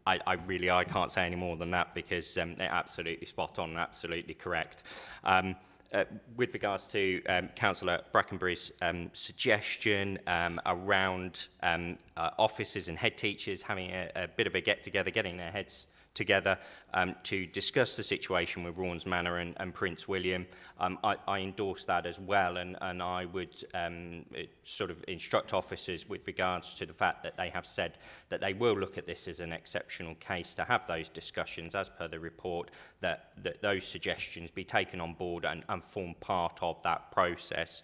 can't say any more than that because they're absolutely spot on and absolutely correct. With regards to Councillor Brackenbury's suggestion around officers and head teachers having a bit of a get-together, getting their heads together to discuss the situation with Rawns Manor and Prince William. I endorse that as well, and I would sort of instruct officers with regards to the fact that they have said that they will look at this as an exceptional case to have those discussions as per the report, that those suggestions be taken on board and form part of that process.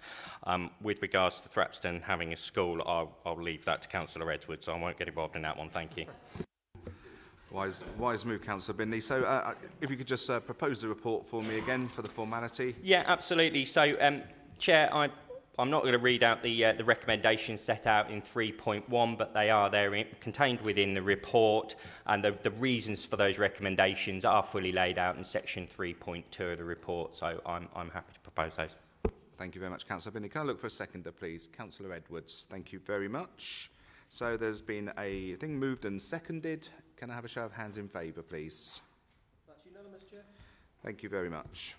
With regards to Thrapston having a school, I'll leave that to Councillor Edwards. I won't get involved in that one. Thank you. Wise move, Councillor Binley. So if you could just propose the report for me again for the formality. Yeah, absolutely. So, Chair, I'm not going to read out the recommendations set out in 3.1, but they are there contained within the report, and the reasons for those recommendations are fully laid out in section 3.2 of the report. So I'm happy to propose those. Thank you very much, Councillor Binley. Can I look for a seconder, please? Councillor Edwards. Thank you very much. So there's been a thing moved and seconded. Can I have a show of hands in favour, please? That's unanimous, Chair. Thank you very much.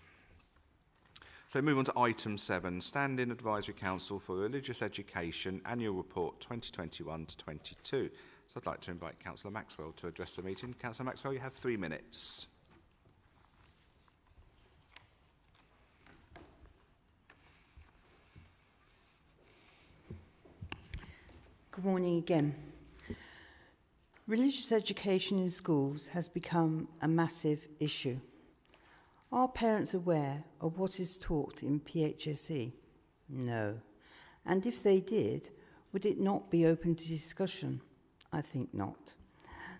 So move on to item 7, Stand-in Advisory Council for Religious Education, Annual Report 2021 to 22. So I'd like to invite Councillor Maxwell to address the meeting. Councillor Maxwell, you have 3 minutes. Good morning again. Religious education in schools has become a massive issue. Are parents aware of what is taught in PHSE? No. And if they did, would it not be open to discussion? I think not.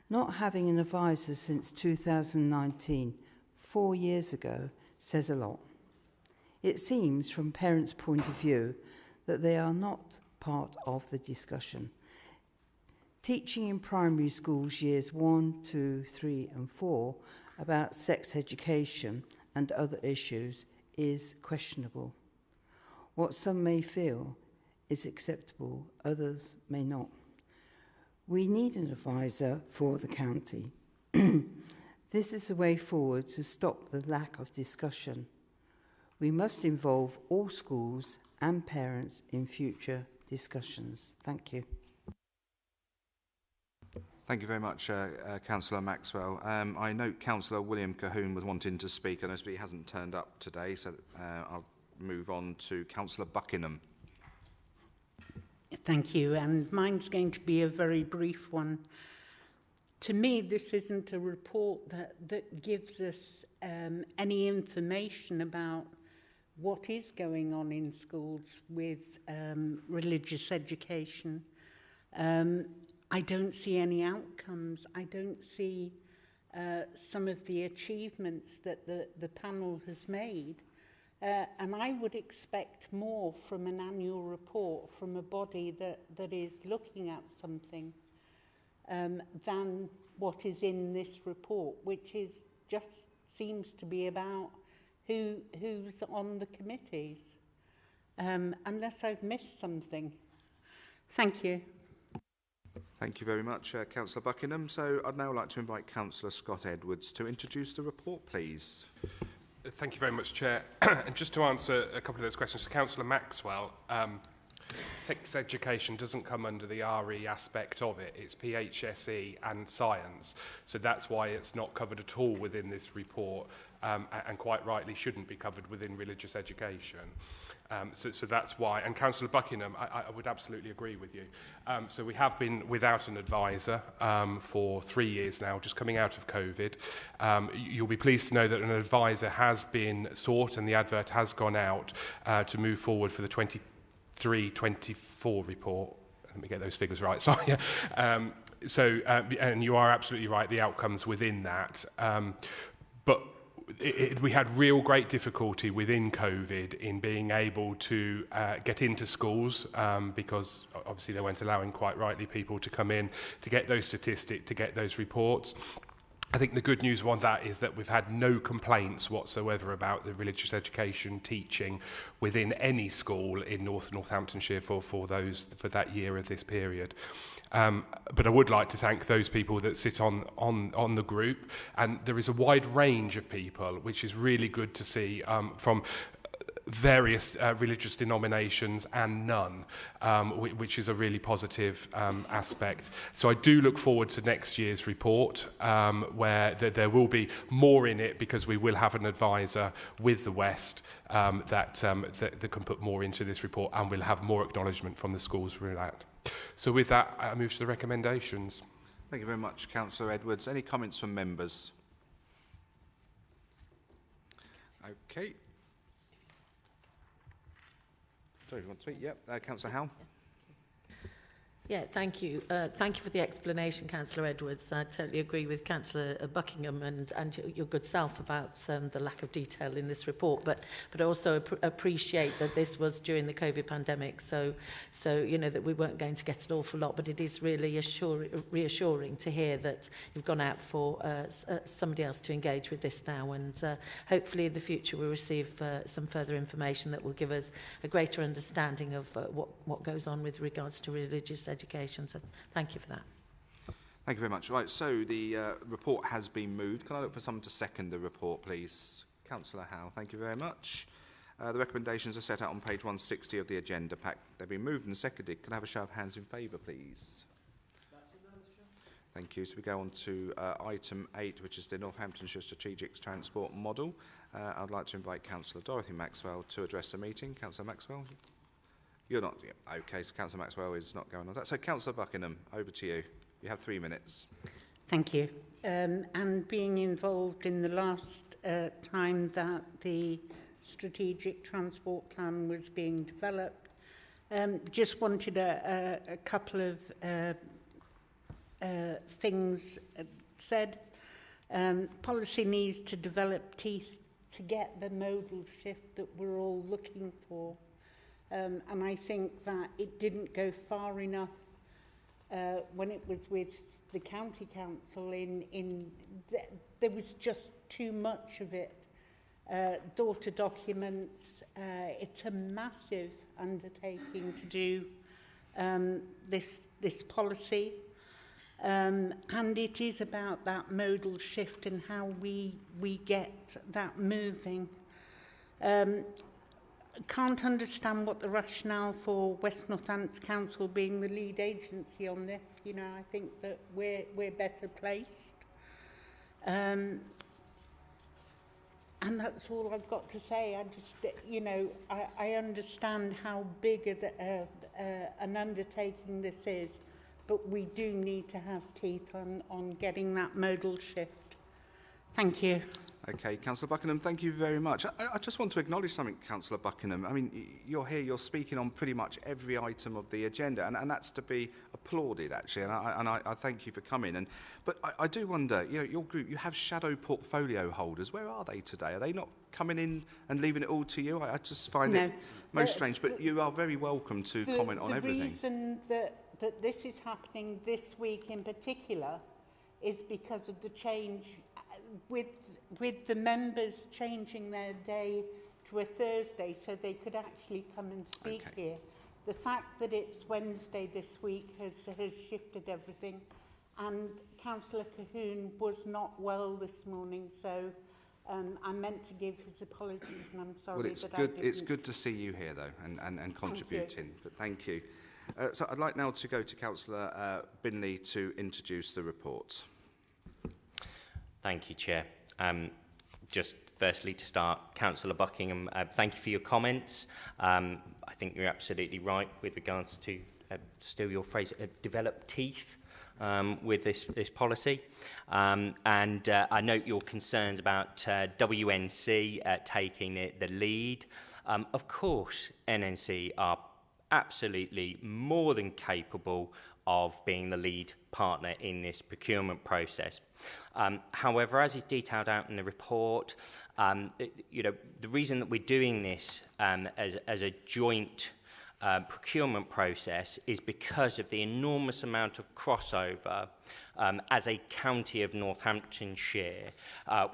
Not having an advisor since 2019, 4 years ago, says a lot. It seems, from parents' point of view, that they are not part of the discussion. Teaching in primary schools years 1, 2, 3 and 4 about sex education and other issues is questionable. What some may feel is acceptable, others may not. We need an advisor for the county. This is the way forward to stop the lack of discussion. We must involve all schools and parents in future discussions. Thank you. Thank you very much, Councillor Maxwell. I note Councillor William Cahoon was wanting to speak, and he hasn't turned up today, so I'll move on to Councillor Buckingham. Thank you, and mine's going to be a very brief one. To me, this isn't a report that gives us any information about what is going on in schools with religious education. I don't see any outcomes. I don't see some of the achievements that the panel has made. And I would expect more from an annual report from a body that is looking at something than what is in this report, which is just seems to be about who's on the committees, unless I've missed something. Thank you. Thank you very much, Councillor Buckingham. So I'd now like to invite Councillor Scott Edwards to introduce the report, please. Thank you very much, Chair. And just to answer a couple of those questions, Councillor Maxwell, sex education doesn't come under the RE aspect of it. It's PHSE and science. So that's why it's not covered at all within this report, and quite rightly shouldn't be covered within religious education. So that's why. And Councillor Buckingham, I would absolutely agree with you. So we have been without an advisor for 3 years now, just coming out of COVID. You'll be pleased to know that an advisor has been sought and the advert has gone out to move forward for the 23-24 report. Let me get those figures right, sorry. And you are absolutely right, the outcomes within that. But we had real great difficulty within COVID in being able to get into schools because obviously they weren't allowing, quite rightly, people to come in to get those statistics, to get those reports. I think the good news on that is that we've had no complaints whatsoever about the religious education teaching within any school in Northamptonshire for that year of this period. But I would like to thank those people that sit on the group, and there is a wide range of people, which is really good to see, from various religious denominations and none, which is a really positive aspect. So I do look forward to next year's report, where there will be more in it, because we will have an advisor with the West that can put more into this report, and we'll have more acknowledgement from the schools we're at. So with that, I move to the recommendations. Thank you very much, Councillor Edwards. Any comments from members? Okay. Sorry, you want to speak? Yep. Councillor Howell. Yeah, thank you. Thank you for the explanation, Councillor Edwards. I totally agree with Councillor Buckingham and your good self about the lack of detail in this report, but I also appreciate that this was during the COVID pandemic, so you know that we weren't going to get an awful lot, but it is really reassuring to hear that you've gone out for somebody else to engage with this now, and hopefully in the future we'll receive some further information that will give us a greater understanding of what goes on with regards to religious education. So thank you for that. Thank you very much. Right, so the report has been moved. Can I look for someone to second the report, please? Councillor Howell, thank you very much. The recommendations are set out on page 160 of the agenda pack. They've been moved and seconded. Can I have a show of hands in favour, please? Thank you. So we go on to item 8, which is the Northamptonshire Strategic Transport Model. I'd like to invite Councillor Dorothy Maxwell to address the meeting. Councillor Maxwell. You're not. Yeah, okay, so Councillor Maxwell is not going on that. So Councillor Buckingham, over to you. You have 3 minutes. Thank you. And being involved in the last time that the strategic transport plan was being developed, just wanted a couple of things said. Policy needs to develop teeth to get the modal shift that we're all looking for. And I think that it didn't go far enough when it was with the county council there was just too much of it. Daughter documents, it's a massive undertaking to do this policy. And it is about that modal shift and how we get that moving. Can't understand what the rationale for West Northants Council being the lead agency on this. You know, I think that we're better placed. And that's all I've got to say. I just, you know, I understand how big an undertaking this is, but we do need to have teeth on getting that modal shift. Thank you. Okay, Councillor Buckingham, thank you very much. I just want to acknowledge something, Councillor Buckingham. I mean, you're here, you're speaking on pretty much every item of the agenda, and that's to be applauded, actually, and I thank you for coming. But I do wonder, you know, your group, you have shadow portfolio holders. Where are they today? Are they not coming in and leaving it all to you? I just find it most strange, but you are very welcome to comment on everything. The reason that this is happening this week in particular is because of the change with the members changing their day to a Thursday so they could actually come and speak here. The fact that it's Wednesday this week has shifted everything, and Councillor Cahoon was not well this morning, so I meant to give his apologies, and I'm sorry that I didn't. It's good to see you here, though, and contributing. But thank you. So I'd like now to go to Councillor Binley to introduce the report. Thank you, Chair. Just firstly to start, Councillor Buckingham, thank you for your comments. I think you're absolutely right with regards to, steal your phrase, develop teeth with this policy. And I note your concerns about WNC taking the lead. Of course, NNC are absolutely more than capable of being the lead partner in this procurement process. However, as is detailed out in the report, you know, the reason that we're doing this as a joint procurement process is because of the enormous amount of crossover as a county of Northamptonshire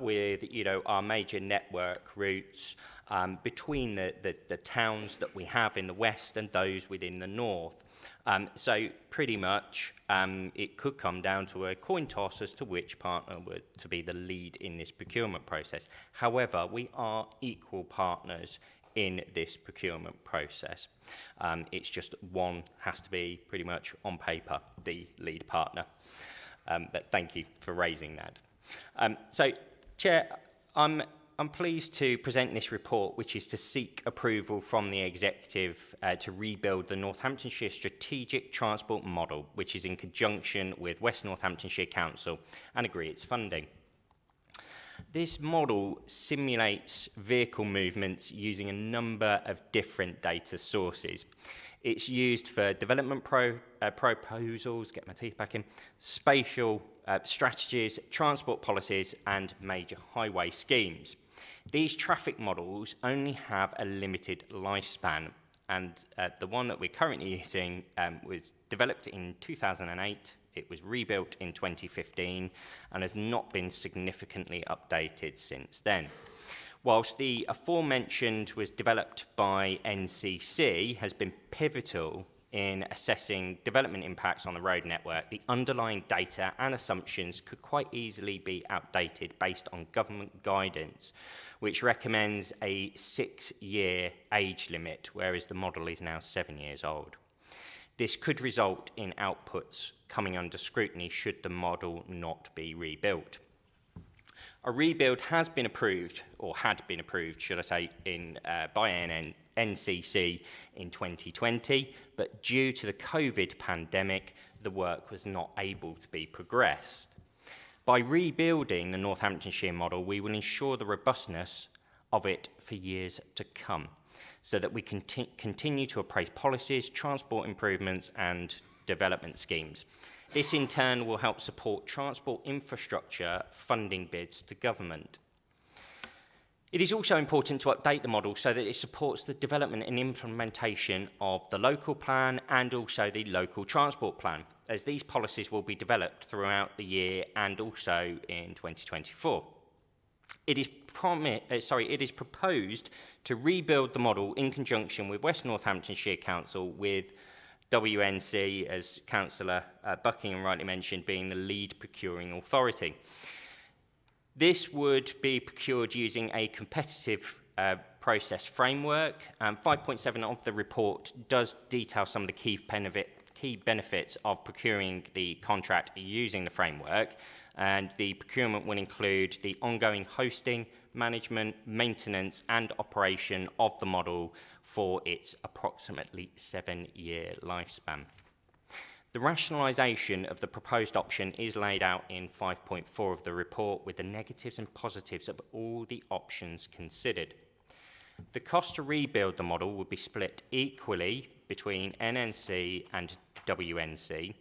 with, you know, our major network routes between the towns that we have in the west and those within the north. So pretty much it could come down to a coin toss as to which partner were to be the lead in this procurement process. However, we are equal partners in this procurement process. It's just one has to be pretty much on paper the lead partner. But thank you for raising that. So, Chair, I'm pleased to present this report, which is to seek approval from the Executive to rebuild the Northamptonshire Strategic Transport Model, which is in conjunction with West Northamptonshire Council, and agree its funding. This model simulates vehicle movements using a number of different data sources. It's used for development proposals, get my teeth back in, spatial strategies, transport policies, and major highway schemes. These traffic models only have a limited lifespan, and the one that we're currently using was developed in 2008. It was rebuilt in 2015 and has not been significantly updated since then. Whilst the aforementioned was developed by NCC, has been pivotal in assessing development impacts on the road network, the underlying data and assumptions could quite easily be outdated based on government guidance, which recommends a 6-year age limit, whereas the model is now 7 years old. This could result in outputs coming under scrutiny should the model not be rebuilt. A rebuild has been approved, or had been approved, should I say, by NCC in 2020, but due to the COVID pandemic, the work was not able to be progressed. By rebuilding the Northamptonshire model, we will ensure the robustness of it for years to come, so that we can continue to appraise policies, transport improvements and development schemes. This in turn will help support transport infrastructure funding bids to government. It is also important to update the model so that it supports the development and implementation of the local plan and also the local transport plan, as these policies will be developed throughout the year and also in 2024. It is proposed to rebuild the model in conjunction with West Northamptonshire Council, with WNC, as Councillor Buckingham rightly mentioned, being the lead procuring authority. This would be procured using a competitive process framework. 5.7 of the report does detail some of the key benefits of procuring the contract using the framework, and the procurement will include the ongoing hosting, management, maintenance and operation of the model for its approximately 7-year lifespan. The rationalisation of the proposed option is laid out in 5.4 of the report, with the negatives and positives of all the options considered. The cost to rebuild the model would be split equally between NNC and WNC.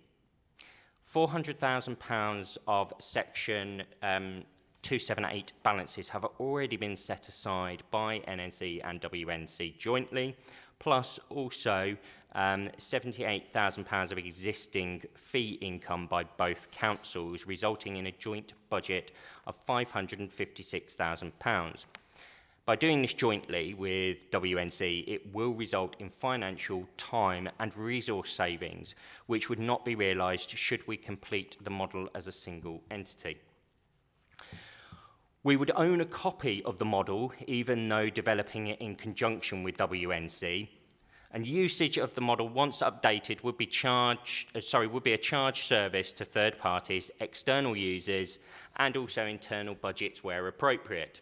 £400,000 of Section 278 balances have already been set aside by NNC and WNC jointly, plus also £78,000 of existing fee income by both councils, resulting in a joint budget of £556,000. By doing this jointly with WNC, it will result in financial, time and resource savings, which would not be realised should we complete the model as a single entity. We would own a copy of the model, even though developing it in conjunction with WNC, and usage of the model, once updated, would be a charged service to third parties, external users, and also internal budgets where appropriate.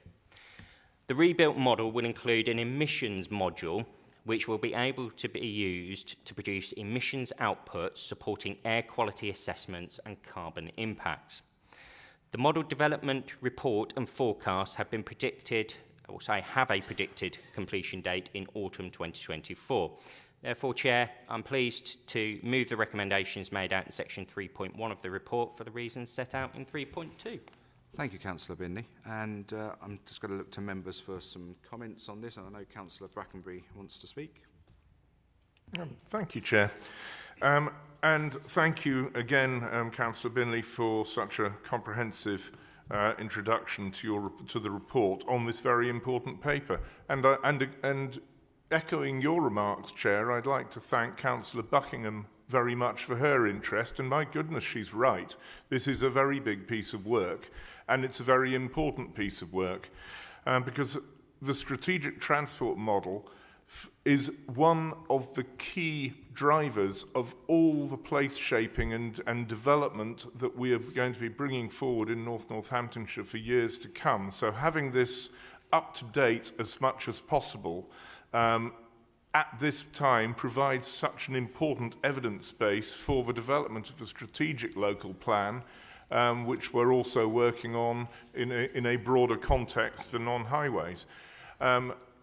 The rebuilt model will include an emissions module, which will be able to be used to produce emissions outputs supporting air quality assessments and carbon impacts. The model development report and forecast have been predicted, have a predicted completion date in autumn 2024. Therefore, Chair, I'm pleased to move the recommendations made out in section 3.1 of the report for the reasons set out in 3.2. Thank you, Councillor Binley. And I'm just going to look to members for some comments on this. And I know Councillor Brackenbury wants to speak. Thank you, Chair. And thank you again, Councillor Binley, for such a comprehensive introduction to the report on this very important paper. And echoing your remarks, Chair, I'd like to thank Councillor Buckingham very much for her interest. And my goodness, she's right. This is a very big piece of work, and it's a very important piece of work, because the strategic transport model is one of the key drivers of all the place shaping and development that we are going to be bringing forward in North Northamptonshire for years to come. So having this up to date as much as possible at this time provides such an important evidence base for the development of a strategic local plan, which we're also working on in a broader context for non-highways.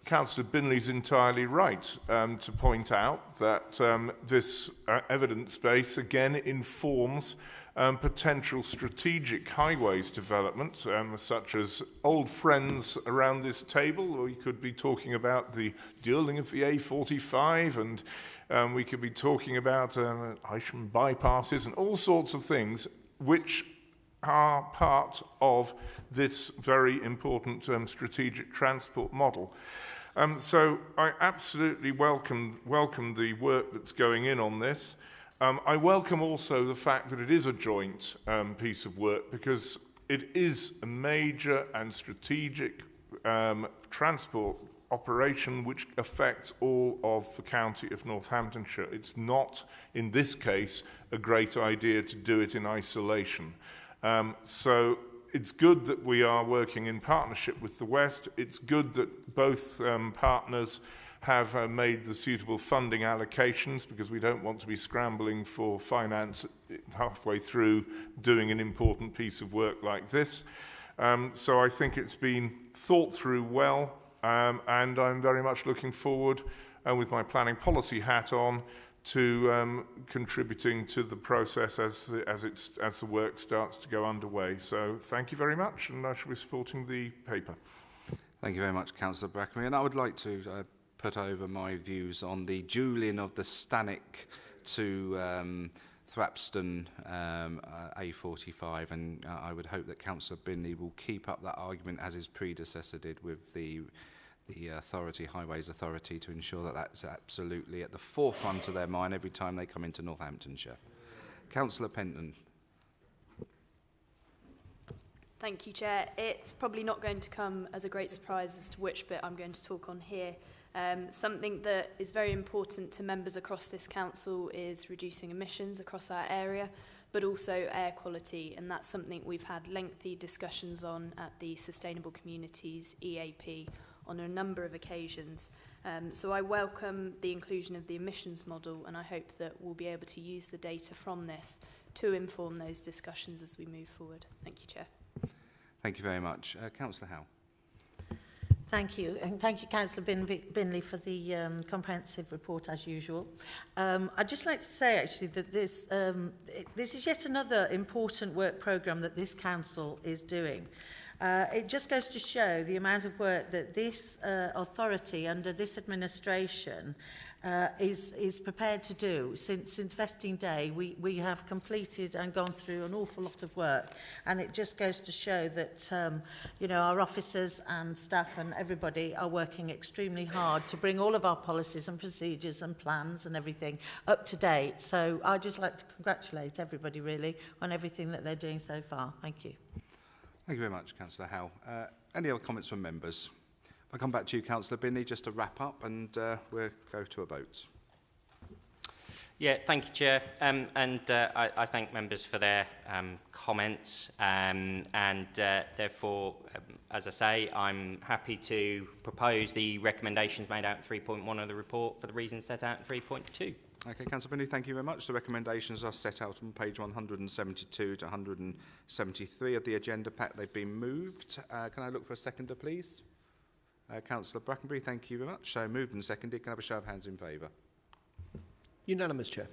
Councillor Binley's entirely right to point out that this evidence base again informs potential strategic highways development, such as old friends around this table. We could be talking about the dualling of the A45, and we could be talking about Isham bypasses and all sorts of things which are part of this very important strategic transport model. So I absolutely welcome the work that's going in on this. I welcome also the fact that it is a joint piece of work, because it is a major and strategic transport operation which affects all of the county of Northamptonshire. It's not, in this case, a great idea to do it in isolation. So it's good that we are working in partnership with the West. It's good that both partners have made the suitable funding allocations, because we don't want to be scrambling for finance halfway through doing an important piece of work like this. So I think it's been thought through well, and I'm very much looking forward, with my planning policy hat on, to contributing to the process as the work starts to go underway. So thank you very much, and I shall be supporting the paper. Thank you very much, Councillor Brackenbury. And I would like to put over my views on the dualling of the Stanwick to Thrapston A45, and I would hope that Councillor Binley will keep up that argument as his predecessor did with the authority, Highways Authority, to ensure that that's absolutely at the forefront of their mind every time they come into Northamptonshire. Councillor Penton. Thank you, Chair. It's probably not going to come as a great surprise as to which bit I'm going to talk on here. Something that is very important to members across this council is reducing emissions across our area, but also air quality, and that's something we've had lengthy discussions on at the Sustainable Communities EAP on a number of occasions. So I welcome the inclusion of the emissions model, and I hope that we'll be able to use the data from this to inform those discussions as we move forward. Thank you, Chair. Thank you very much. Councillor Howe. Thank you, and thank you, Councillor Binley, for the comprehensive report, as usual. I'd just like to say, actually, that this is yet another important work programme that this council is doing. It just goes to show the amount of work that this authority under this administration is prepared to do. Since vesting day, we have completed and gone through an awful lot of work, and it just goes to show that you know, our officers and staff and everybody are working extremely hard to bring all of our policies and procedures and plans and everything up to date. So I'd just like to congratulate everybody really on everything that they're doing so far. Thank you. Thank you very much, Councillor Howe. Any other comments from members? I'll come back to you, Councillor Binley, just to wrap up, and we'll go to a vote. Yeah, thank you, Chair. I thank members for their comments, and therefore, as I say, I'm happy to propose the recommendations made out in 3.1 of the report for the reasons set out in 3.2. Okay, Councillor Binley, thank you very much. The recommendations are set out on page 172 to 173 of the agenda pack. They've been moved. Can I look for a seconder, please? Councillor Brackenbury, thank you very much. So moved and seconded. Can I have a show of hands in favour? Unanimous, Chair.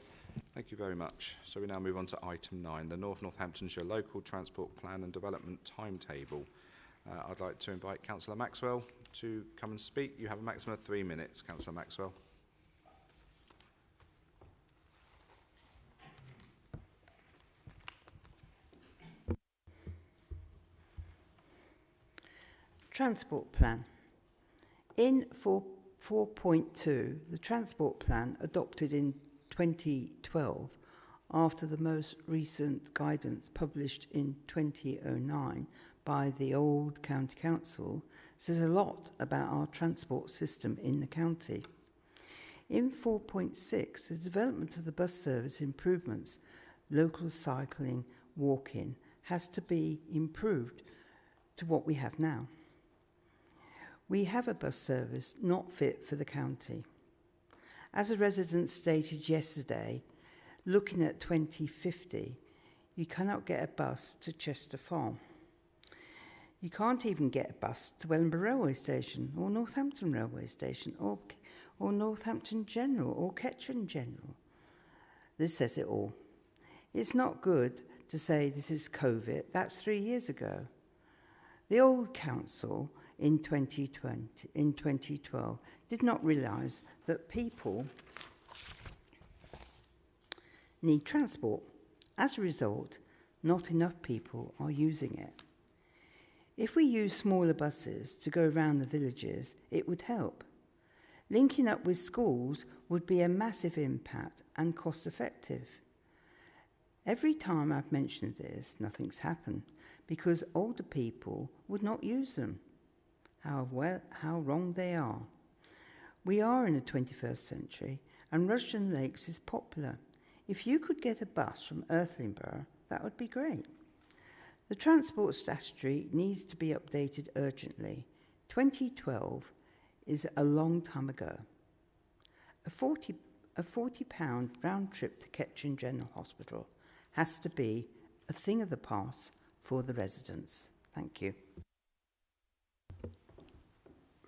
Thank you very much. So we now move on to item 9, the North Northamptonshire Local Transport Plan and Development Timetable. I'd like to invite Councillor Maxwell to come and speak. You have a maximum of 3 minutes, Councillor Maxwell. Transport Plan. In 4.2, the Transport Plan adopted in 2012 after the most recent guidance published in 2009 by the Old County Council says a lot about our transport system in the county. In 4.6, the development of the bus service improvements, local cycling, walking, has to be improved to what we have now. We have a bus service not fit for the county. As a resident stated yesterday, looking at 2050, you cannot get a bus to Chester Farm. You can't even get a bus to Wellingborough Railway Station or Northampton Railway Station or Northampton General or Kettering General. This says it all. It's not good to say this is COVID. That's 3 years ago. The old council in 2012 did not realise that people need transport. As a result, not enough people are using it. If we use smaller buses to go around the villages, it would help. Linking up with schools would be a massive impact and cost effective. Every time I've mentioned this, nothing's happened because older people would not use them. How wrong they are. We are in the 21st century and Rushden Lakes is popular. If you could get a bus from Irthlingborough, that would be great. The Transport Statutory needs to be updated urgently. 2012 is a long time ago. A £40 round trip to Kettering General Hospital has to be a thing of the past for the residents. Thank you.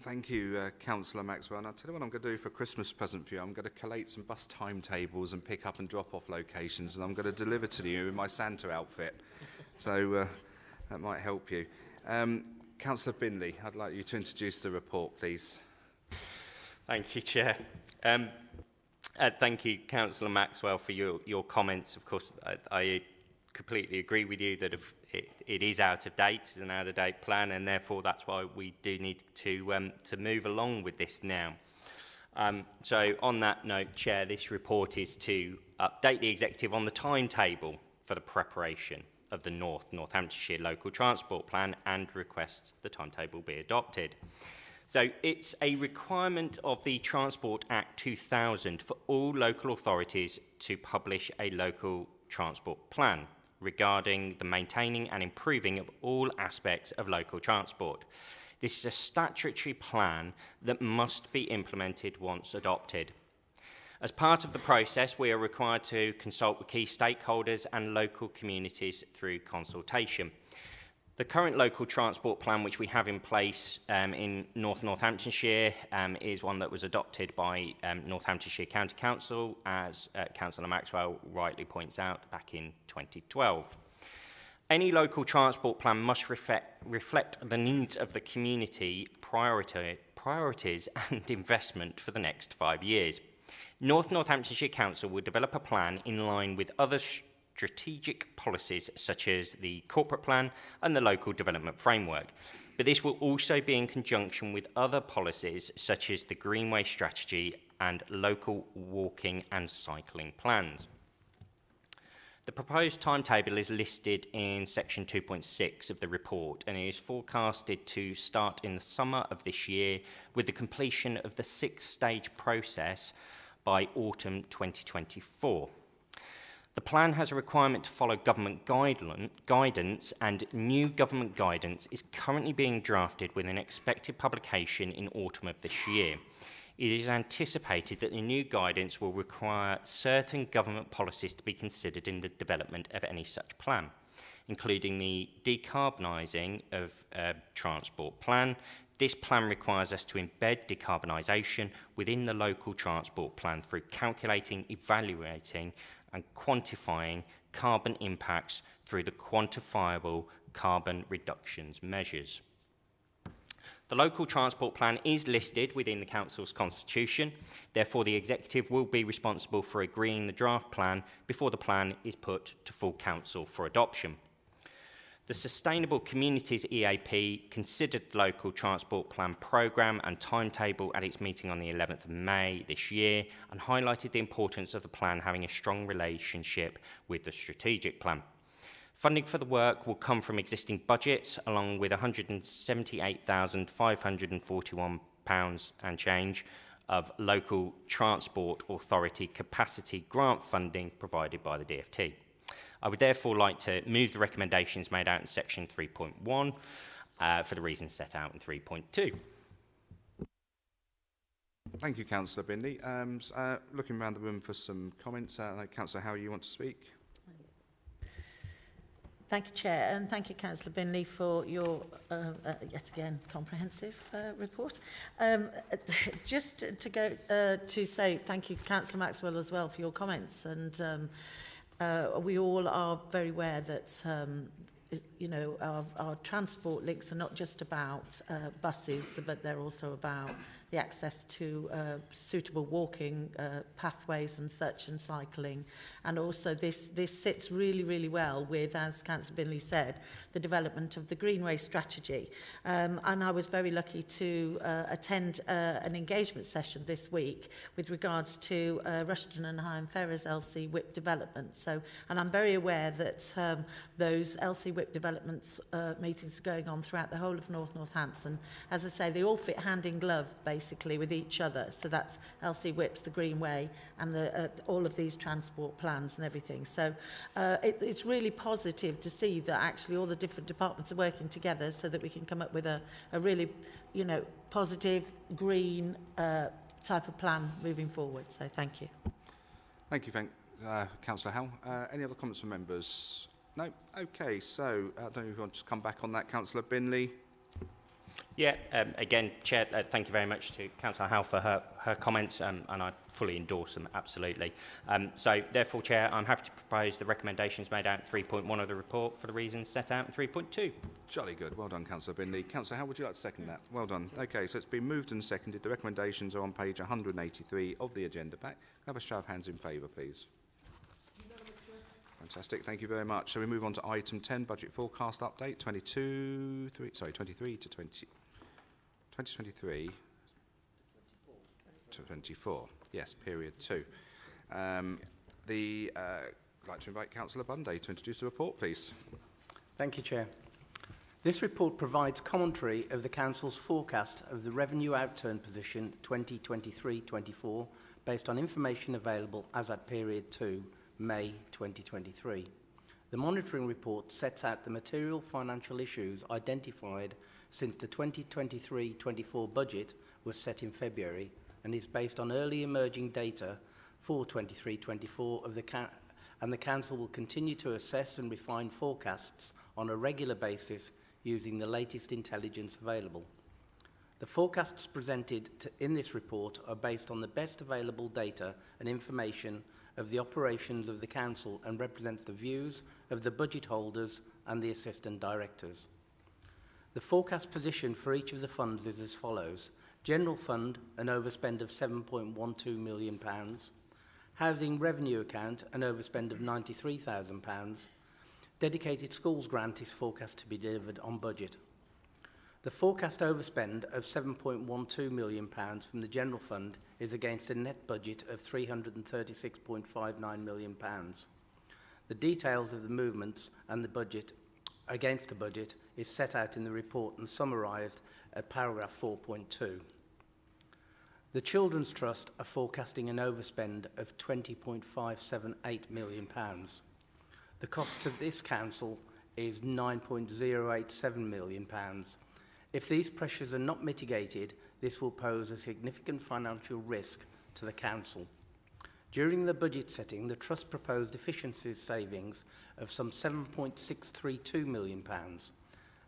Thank you, Councillor Maxwell. And I'll tell you what I'm going to do for a Christmas present for you. I'm going to collate some bus timetables and pick up and drop off locations, and I'm going to deliver to you in my Santa outfit. So that might help you. Councillor Binley, I'd like you to introduce the report, please. Thank you, Chair. Thank you, Councillor Maxwell, for your comments. Of course, I completely agree with you that if it is out of date, it's an out-of-date plan, and therefore that's why we do need to move along with this now. So on that note, Chair, this report is to update the Executive on the timetable for the preparation of the Northamptonshire Local Transport Plan and request the timetable be adopted. So it's a requirement of the Transport Act 2000 for all local authorities to publish a local transport plan regarding the maintaining and improving of all aspects of local transport. This is a statutory plan that must be implemented once adopted. As part of the process, we are required to consult with key stakeholders and local communities through consultation. The current local transport plan which we have in place in Northamptonshire is one that was adopted by Northamptonshire County Council, as Councillor Maxwell rightly points out, back in 2012. Any local transport plan must reflect the needs of the community, priorities and investment for the next 5 years. Northamptonshire Council will develop a plan in line with other strategic policies such as the corporate plan and the local development framework. But this will also be in conjunction with other policies such as the Greenway strategy and local walking and cycling plans. The proposed timetable is listed in section 2.6 of the report, and it is forecasted to start in the summer of this year with the completion of the 6-stage process by autumn 2024. The plan has a requirement to follow government guidance, and new government guidance is currently being drafted with an expected publication in autumn of this year. It is anticipated that the new guidance will require certain government policies to be considered in the development of any such plan, including the decarbonising of transport plan. This plan requires us to embed decarbonisation within the local transport plan through calculating, evaluating and quantifying carbon impacts through the quantifiable carbon reductions measures. The local transport plan is listed within the Council's constitution. Therefore, the Executive will be responsible for agreeing the draft plan before the plan is put to full Council for adoption. The Sustainable Communities EAP considered the local transport plan programme and timetable at its meeting on the 11th of May this year and highlighted the importance of the plan having a strong relationship with the strategic plan. Funding for the work will come from existing budgets, along with £178,541 and change of local transport authority capacity grant funding provided by the DfT. I would therefore like to move the recommendations made out in section 3.1 for the reasons set out in 3.2. Thank you, Councillor Binley. Looking around the room for some comments, Councillor Howe, you want to speak? Thank you, Chair, and thank you, Councillor Binley, for your, yet again, comprehensive report. Just to go to say thank you, Councillor Maxwell, as well, for your comments. And we all are very aware that, you know, our transport links are not just about buses, but they're also about the access to suitable walking pathways and such, and cycling. And also this sits really, really well with, as Councillor Binley said, the development of the Greenway strategy. And I was very lucky to attend an engagement session this week with regards to Rushden and High and Ferrers LC WIP development. So, and I'm very aware that those LC WIP developments developments meetings are going on throughout the whole of North Northampton. As I say, they all fit hand in glove, basically, with each other. So that's LC Whips, the Greenway, and all of these transport plans and everything. So it's really positive to see that actually all the different departments are working together so that we can come up with a really, you know, positive, green type of plan moving forward. So thank you. Thank you, Councillor Howell. Any other comments from members? No? Okay, so I don't know if you want to come back on that, Councillor Binley. Yeah, again, Chair, thank you very much to Councillor Howell for her comments, and I fully endorse them, absolutely. So, therefore, Chair, I'm happy to propose the recommendations made out in 3.1 of the report for the reasons set out in 3.2. Jolly good. Well done, Councillor Binley. Councillor Howell, would you like to second that? Well done. Okay, so it's been moved and seconded. The recommendations are on page 183 of the agenda pack. Have a show of hands in favour, please. Fantastic, thank you very much. So we move on to item 10, budget forecast update, 2023 to 2023 to 24. Yes, period 2. I'd like to invite Councillor Bunday to introduce the report, please. Thank you, Chair. This report provides commentary of the Council's forecast of the revenue outturn position 2023-24 based on information available as at period 2, May 2023. The monitoring report sets out the material financial issues identified since the 2023-24 budget was set in February and is based on early emerging data for 23-24 of the and the Council will continue to assess and refine forecasts on a regular basis using the latest intelligence available. The forecasts presented in this report are based on the best available data and information of the operations of the Council and represents the views of the budget holders and the Assistant Directors. The forecast position for each of the funds is as follows. General Fund, an overspend of £7.12 million. Housing Revenue Account, an overspend of £93,000. Dedicated Schools Grant is forecast to be delivered on budget. The forecast overspend of £7.12 million from the General Fund is against a net budget of £336.59 million. The details of the movements and the budget against the budget is set out in the report and summarised at paragraph 4.2. The Children's Trust are forecasting an overspend of £20.578 million. The cost to this council is £9.087 million. If these pressures are not mitigated, this will pose a significant financial risk to the council. During the budget setting, the Trust proposed efficiencies savings of some £7.632 million,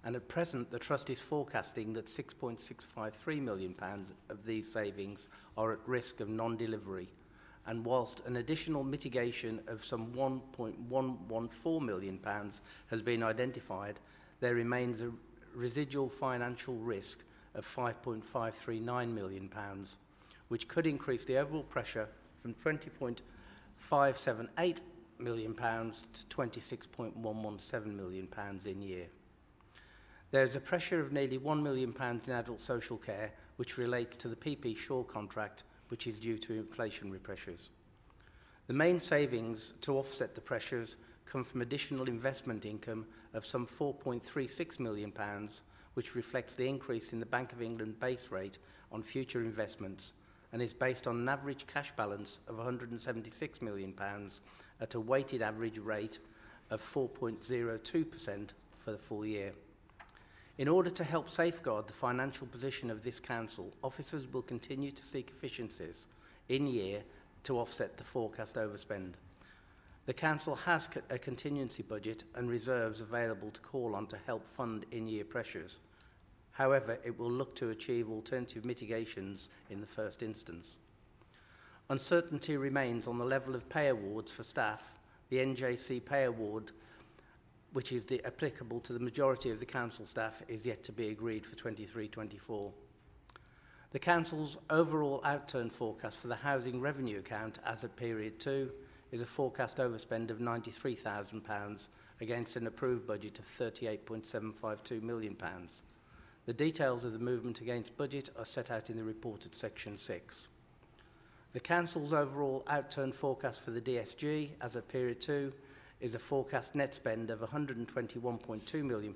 and at present the Trust is forecasting that £6.653 million of these savings are at risk of non-delivery, and whilst an additional mitigation of some £1.114 million has been identified, there remains a residual financial risk of £5.539 million, which could increase the overall pressure from £20.578 million to £26.117 million in year. There is a pressure of nearly £1 million in adult social care, which relates to the PP Shaw contract, which is due to inflationary pressures. The main savings to offset the pressures come from additional investment income of some £4.36 million, which reflects the increase in the Bank of England base rate on future investments and is based on an average cash balance of £176 million at a weighted average rate of 4.02% for the full year. In order to help safeguard the financial position of this council, officers will continue to seek efficiencies in year to offset the forecast overspend. The council has a contingency budget and reserves available to call on to help fund in-year pressures. However, it will look to achieve alternative mitigations in the first instance. Uncertainty remains on the level of pay awards for staff. The NJC pay award, which is applicable to the majority of the council staff, is yet to be agreed for 23-24. The council's overall outturn forecast for the housing revenue account as at period 2 is a forecast overspend of £93,000 against an approved budget of £38.752 million. The details of the movement against budget are set out in the report at section 6. The council's overall outturn forecast for the DSG as at period 2 is a forecast net spend of £121.2 million,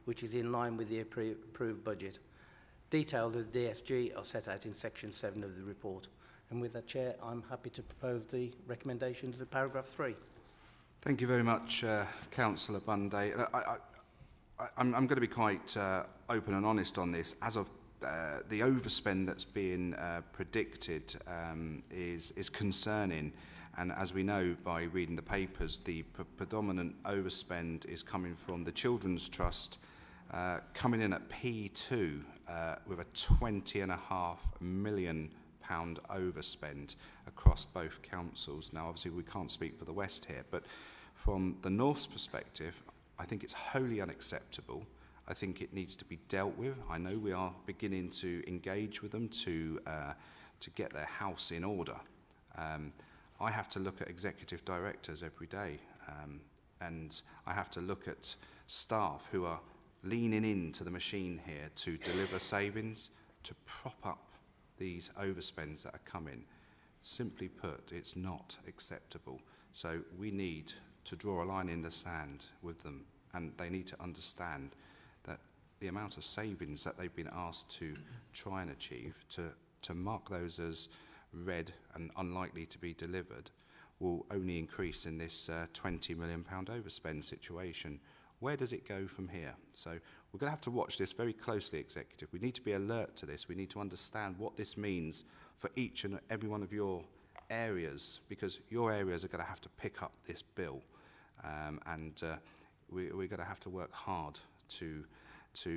which is in line with the approved budget. Details of the DSG are set out in section 7 of the report. And with that, Chair, I'm happy to propose the recommendations of paragraph 3. Thank you very much, Councillor Bunday. I'm going to be quite open and honest on this. As of the overspend that's being predicted is concerning. And as we know by reading the papers, the predominant overspend is coming from the Children's Trust, coming in at P2 with a £20.5 million overspend across both councils. Now, obviously, we can't speak for the West here, but from the North's perspective, I think it's wholly unacceptable. I think it needs to be dealt with. I know we are beginning to engage with them to get their house in order. I have to look at executive directors every day, and I have to look at staff who are leaning into the machine here to deliver savings, to prop up these overspends that are coming. Simply put, it's not acceptable. So we need to draw a line in the sand with them, and they need to understand that the amount of savings that they've been asked to try and achieve, to mark those as red and unlikely to be delivered, will only increase in this £20 million overspend situation. Where does it go from here? So we're going to have to watch this very closely, Executive. We need to be alert to this. We need to understand what this means for each and every one of your areas, because your areas are going to have to pick up this bill. We're going to have to work hard to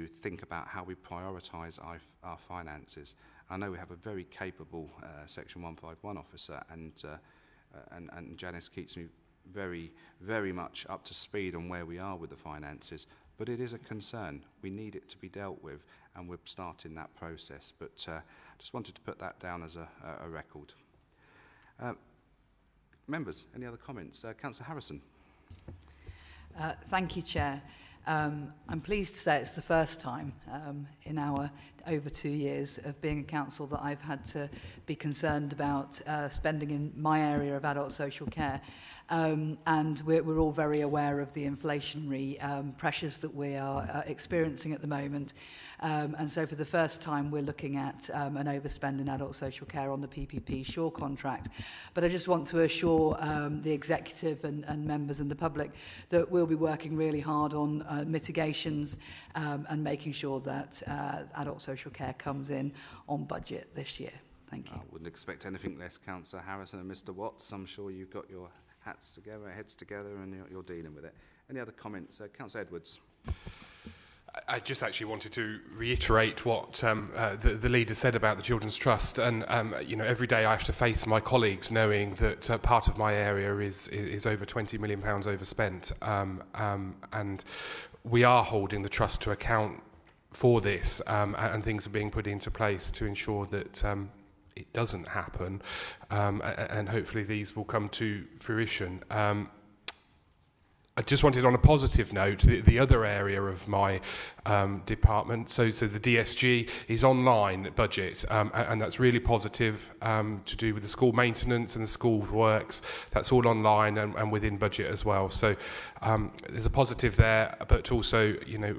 think about how we prioritise our finances. I know we have a very capable Section 151 officer, and Janice keeps me very, very much up to speed on where we are with the finances. But it is a concern. We need it to be dealt with, and we're starting that process. But just wanted to put that down as a record. Members, any other comments? Councillor Harrison. Thank you, Chair. I'm pleased to say it's the first time in our over 2 years of being a council that I've had to be concerned about spending in my area of adult social care. And we're all very aware of the inflationary pressures that we are experiencing at the moment. And so for the first time, we're looking at an overspend in adult social care on the PPP Shaw contract. But I just want to assure the executive and members and the public that we'll be working really hard on mitigations and making sure that adult social care comes in on budget this year. Thank you. I wouldn't expect anything less, Councillor Harrison and Mr Watts. I'm sure you've got your heads together, and you're dealing with it. Any other comments? Councillor Edwards. I just actually wanted to reiterate what the leader said about the Children's Trust, and you know, every day I have to face my colleagues knowing that part of my area is over £20 million overspent, and we are holding the Trust to account for this, and things are being put into place to ensure that it doesn't happen, and hopefully these will come to fruition. I just wanted, on a positive note, the other area of my department, so the DSG is online budget, and that's really positive to do with the school maintenance and the school works. That's all online and within budget as well. So there's a positive there, but also, you know,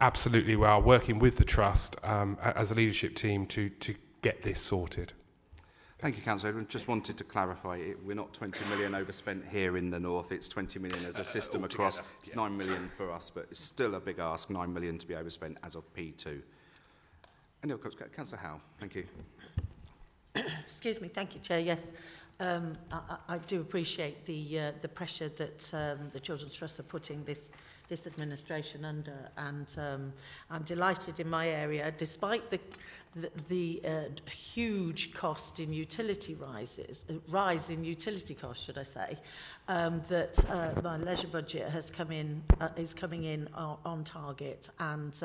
absolutely we are working with the Trust as a leadership team to get this sorted. Thank you, Councillor Edwin. Just wanted to clarify, we're not 20 million overspent here in the north. It's 20 million as a system across. It's 9 million for us, but it's still a big ask, 9 million to be overspent as of P2. Any other comments? Councillor Howe, thank you. Excuse me, thank you, Chair. Yes, I do appreciate the pressure that the Children's Trust are putting this administration under, and I'm delighted in my area, despite the huge cost in utility rise in utility costs, should I say, that my leisure budget has is coming in on target, and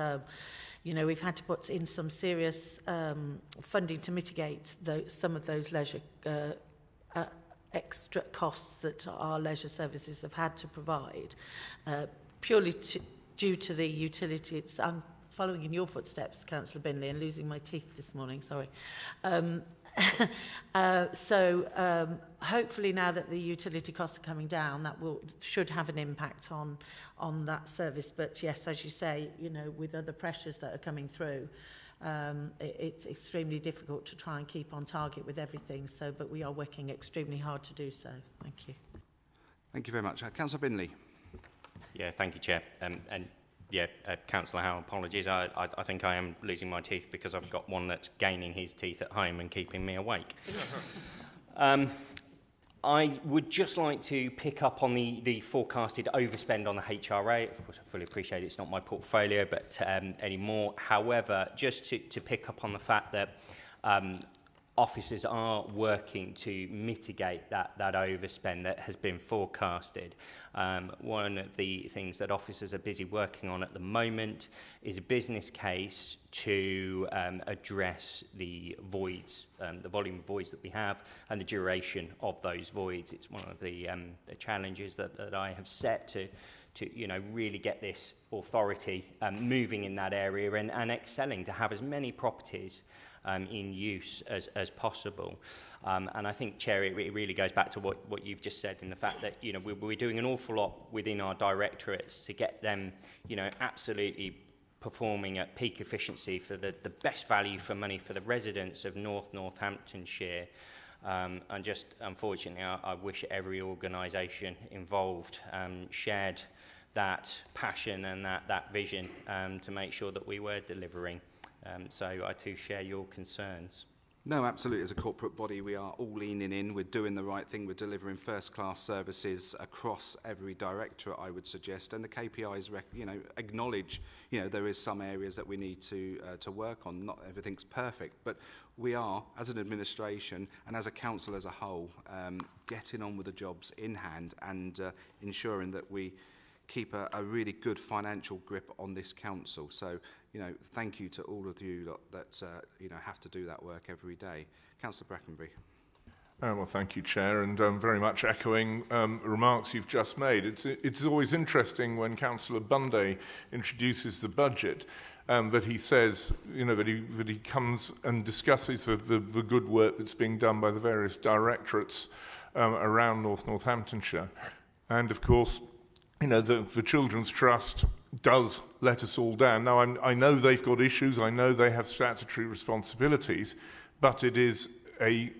you know, we've had to put in some serious funding to mitigate some of those leisure extra costs that our leisure services have had to provide. Purely due to the utility. I'm following in your footsteps, Councillor Binley, and losing my teeth this morning, sorry. Hopefully now that the utility costs are coming down, that should have an impact on that service. But yes, as you say, you know, with other pressures that are coming through, it's extremely difficult to try and keep on target with everything. But we are working extremely hard to do so. Thank you. Thank you very much. Councillor Binley. Yeah, thank you, Chair. Councillor Howe, apologies. I think I am losing my teeth because I've got one that's gaining his teeth at home and keeping me awake. I would just like to pick up on the forecasted overspend on the HRA. Of course, I fully appreciate it's not my portfolio, but anymore. However, just to pick up on the fact that officers are working to mitigate that overspend that has been forecasted. One of the things that officers are busy working on at the moment is a business case to address the voids, the volume of voids that we have and the duration of those voids. It's one of the challenges that I have set to really get this authority moving in that area and excelling to have as many properties in use as possible. And I think, Chair, it really goes back to what you've just said in the fact that, you know, we're doing an awful lot within our directorates to get them, you know, absolutely performing at peak efficiency for the best value for money for the residents of Northamptonshire. And just, unfortunately, I wish every organisation involved shared that passion and that vision to make sure that we were delivering. So I too share your concerns. No, absolutely. As a corporate body, we are all leaning in. We're doing the right thing. We're delivering first-class services across every directorate, I would suggest. And the KPIs, acknowledge, there is some areas that we need to work on. Not everything's perfect, but we are, as an administration and as a council as a whole, getting on with the jobs in hand and ensuring that we keep a really good financial grip on this council. So, thank you to all of you that have to do that work every day. Councillor Brackenbury. Well, thank you, Chair, and very much echoing remarks you've just made. It's always interesting when Councillor Bunday introduces the budget that he says, that he comes and discusses the good work that's being done by the various directorates around Northamptonshire. And, of course, the Children's Trust does let us all down. Now, I know they've got issues. I know they have statutory responsibilities, but it is a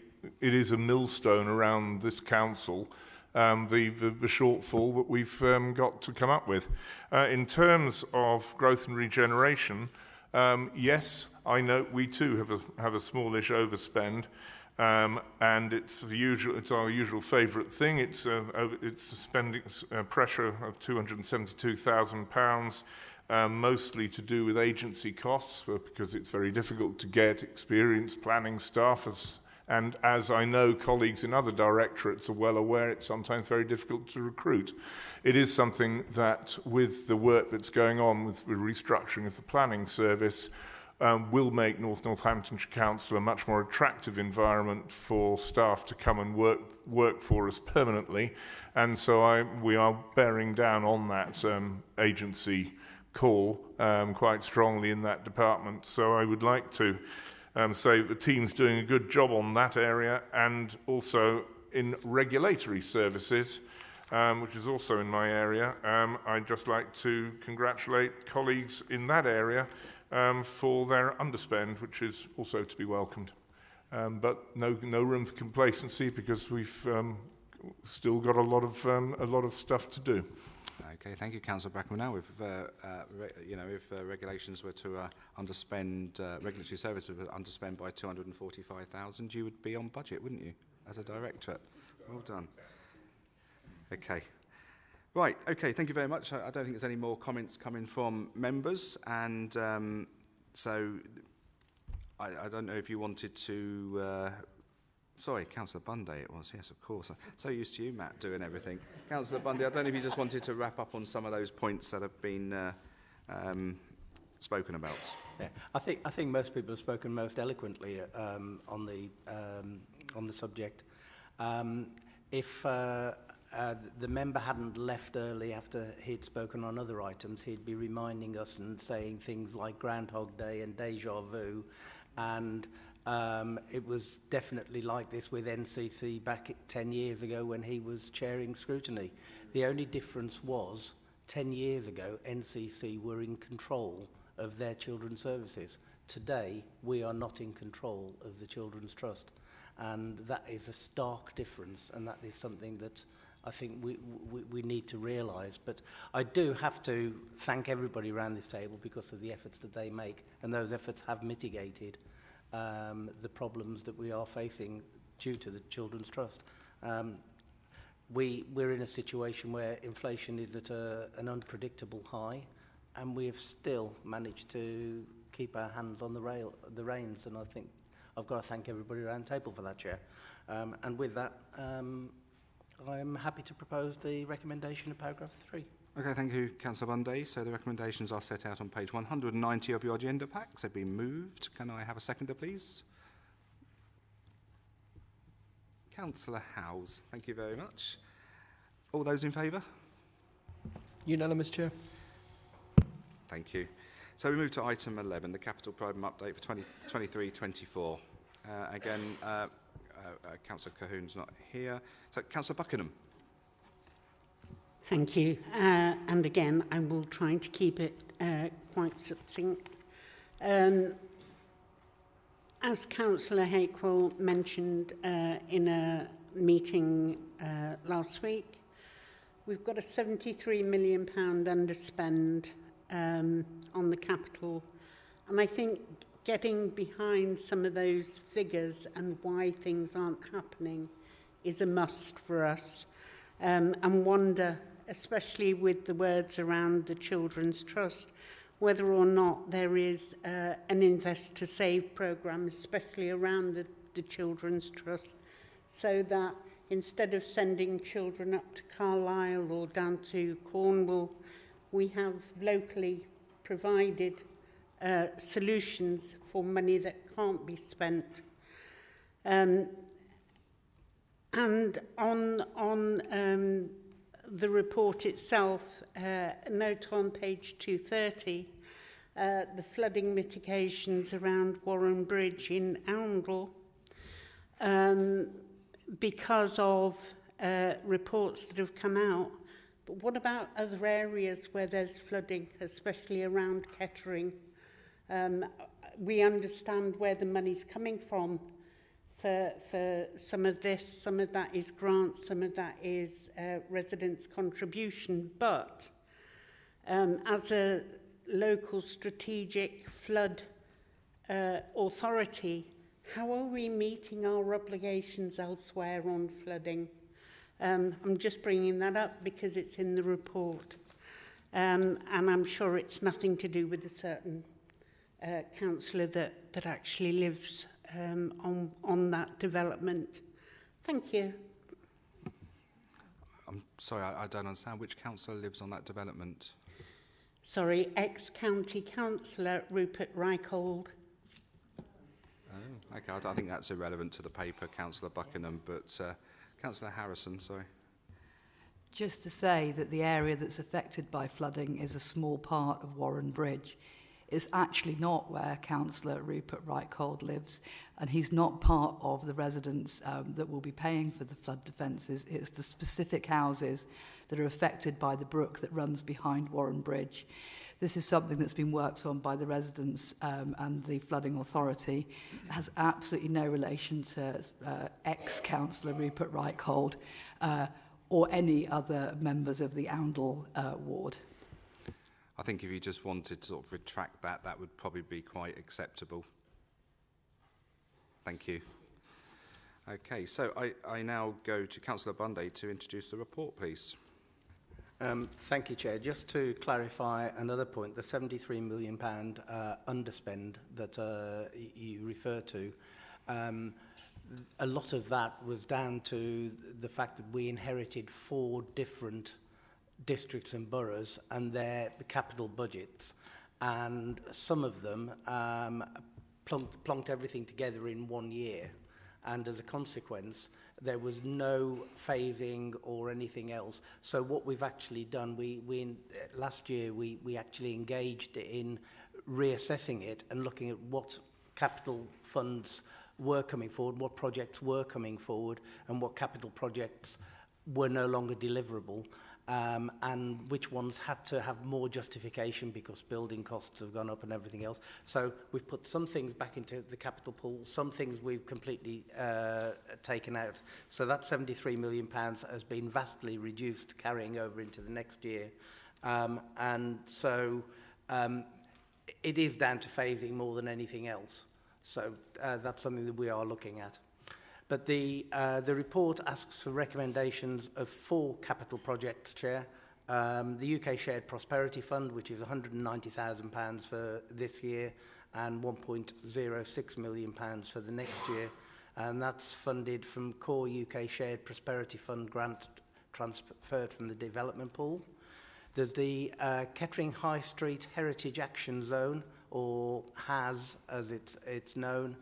millstone around this council, the shortfall that we've got to come up with. In terms of growth and regeneration, yes, I know we too have a smallish overspend. And it's our usual favourite thing. It's spending pressure of £272,000, mostly to do with agency costs, because it's very difficult to get experienced planning staff. And as I know colleagues in other directorates are well aware, it's sometimes very difficult to recruit. It is something that, with the work that's going on with the restructuring of the planning service, will make Northamptonshire Council a much more attractive environment for staff to come and work for us permanently. And so we are bearing down on that agency call quite strongly in that department. So I would like to say the team's doing a good job on that area, and also in regulatory services, which is also in my area. I'd just like to congratulate colleagues in that area for their underspend, which is also to be welcomed. But no room for complacency, because we've still got a lot of stuff to do. Okay, thank you, Councillor Brackenbury. Now, if regulations were to underspend, regulatory services were underspend by 245,000, you would be on budget, wouldn't you, as a directorate? Well done. Okay. Right, okay, thank you very much. I don't think there's any more comments coming from members, and so I don't know if you wanted to... sorry, Councillor Bunday it was, yes, of course. I'm so used to you, Matt, doing everything. Councillor Bunday, I don't know if you just wanted to wrap up on some of those points that have been spoken about. Yeah, I think most people have spoken most eloquently on the subject. If the member hadn't left early after he'd spoken on other items, he'd be reminding us and saying things like Groundhog Day and Deja Vu and It was definitely like this with NCC back 10 years ago when he was chairing scrutiny. The only difference was 10 years ago, NCC were in control of their children's services. Today, we are not in control of the Children's Trust. And that is a stark difference, and that is something that I think we need to realise. But I do have to thank everybody around this table because of the efforts that they make, and those efforts have mitigated the problems that we are facing due to the Children's Trust. We're in a situation where inflation is at an unpredictable high, and we have still managed to keep our hands on the reins, and I think I've got to thank everybody around the table for that, Chair. And with that, I'm happy to propose the recommendation of paragraph 3. Okay, thank you, Councillor Bundy. So the recommendations are set out on page 190 of your agenda packs. They've been moved. Can I have a seconder, please? Councillor Howes, thank you very much. All those in favour? Unanimous, Chair. Thank you. So we move to item 11, the capital programme update for 2023-24. Again, Councillor Cahoon's not here. So Councillor Buckingham. Thank you. And again, I will try to keep it quite succinct. As Councillor Hakewell mentioned in a meeting last week, we've got a £73 million underspend on the capital, and I think getting behind some of those figures and why things aren't happening is a must for us, and wonder, especially with the words around the Children's Trust, whether or not there is an Invest to Save programme, especially around the Children's Trust, so that instead of sending children up to Carlisle or down to Cornwall, we have locally provided solutions for money that can't be spent. And on the report itself, a note on page 230, the flooding mitigations around Warren Bridge in Oundle, because of reports that have come out. But what about other areas where there's flooding, especially around Kettering? We understand where the money's coming from for some of this. Some of that is grants, some of that is residents' contribution. But as a local strategic flood authority, how are we meeting our obligations elsewhere on flooding? I'm just bringing that up because it's in the report. And I'm sure it's nothing to do with a certain councillor that actually lives on that development. Thank you. I'm sorry, I don't understand. Which councillor lives on that development? Sorry, ex-county councillor Rupert Reichold. Oh, okay. I think that's irrelevant to the paper, Councillor Buckingham, but Councillor Harrison, sorry. Just to say that the area that's affected by flooding is a small part of Warren Bridge. It's actually not where Councillor Rupert Reichold lives, and he's not part of the residents that will be paying for the flood defences. It's the specific houses that are affected by the brook that runs behind Warren Bridge. This is something that's been worked on by the residents and the Flooding Authority. It has absolutely no relation to ex-councillor Rupert Reichold or any other members of the Oundle ward. I think if you just wanted to sort of retract that, that would probably be quite acceptable. Thank you. Okay, so I now go to Councillor Bundy to introduce the report, please. Thank you, Chair. Just to clarify another point, the £73 million underspend that you refer to, a lot of that was down to the fact that we inherited 4 different districts and boroughs and their capital budgets, and some of them plunked everything together in 1 year, and as a consequence there was no phasing or anything else. So what we've actually done, last year we actually engaged in reassessing it and looking at what capital funds were coming forward, what projects were coming forward, and what capital projects were no longer deliverable, and which ones had to have more justification because building costs have gone up and everything else. So we've put some things back into the capital pool, some things we've completely taken out. So that £73 million has been vastly reduced, carrying over into the next year. And so it is down to phasing more than anything else. So that's something that we are looking at. But the report asks for recommendations of 4 capital projects, Chair. The UK Shared Prosperity Fund, which is £190,000 for this year, and £1.06 million for the next year. And that's funded from core UK Shared Prosperity Fund grant transferred from the development pool. There's the Kettering High Street Heritage Action Zone, or HAS as it's known,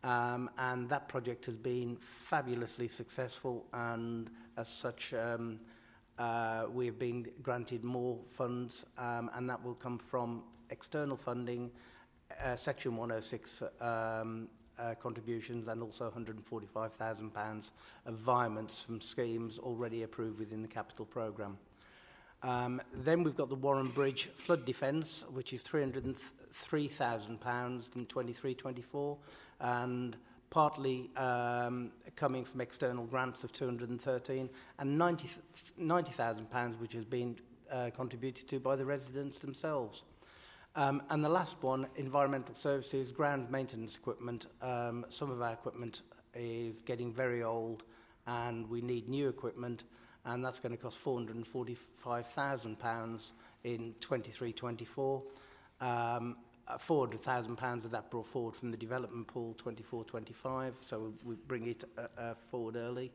and that project has been fabulously successful, and as such we've been granted more funds, and that will come from external funding, Section 106 contributions, and also £145,000 of environments from schemes already approved within the capital programme. Then we've got the Warren Bridge Flood Defence, which is £303,000 in 23-24, and partly coming from external grants of 213, and £90,000 which has been contributed to by the residents themselves. And the last one, environmental services, ground maintenance equipment. Some of our equipment is getting very old and we need new equipment, and that's going to cost £445,000 in 23-24. £400,000 of that brought forward from the development pool 24-25, so we bring it forward early.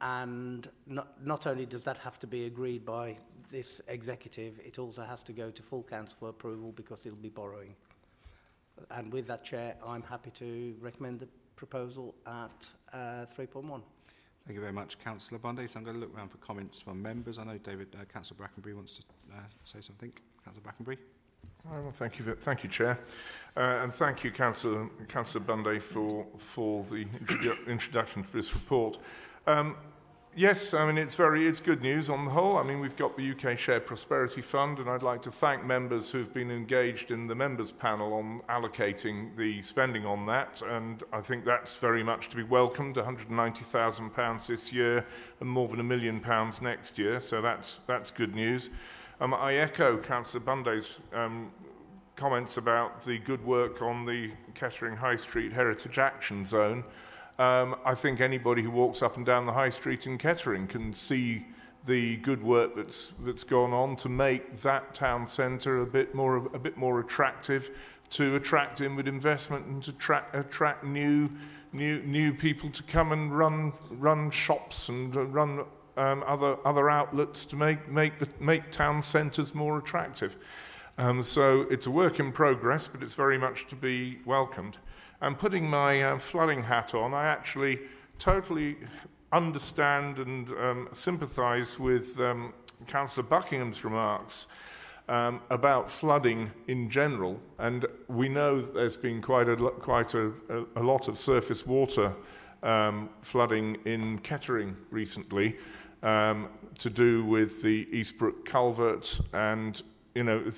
And not only does that have to be agreed by this executive, it also has to go to full council for approval because it'll be borrowing. And with that, Chair, I'm happy to recommend the proposal at 3.1. Thank you very much, Councillor Bundy. So I'm going to look around for comments from members. I know Councillor Brackenbury wants to say something. Councillor Brackenbury. Well, thank you, Chair, and thank you, Councillor Bundy, for the introduction to this report. Yes, I mean it's good news on the whole. I mean we've got the UK Shared Prosperity Fund, and I'd like to thank members who've been engaged in the members' panel on allocating the spending on that, and I think that's very much to be welcomed. £190,000 this year, and more than £1 million next year. So that's good news. I echo Councillor Bundy's comments about the good work on the Kettering High Street Heritage Action Zone. I think anybody who walks up and down the High Street in Kettering can see the good work that's gone on to make that town centre a bit more attractive, to attract inward investment and to attract new people to come and run shops and run other outlets to make town centres more attractive. So it's a work in progress, but it's very much to be welcomed. And putting my flooding hat on, I actually totally understand and sympathise with Councillor Buckingham's remarks about flooding in general. And we know there's been quite a lot of surface water flooding in Kettering recently, to do with the Eastbrook culvert and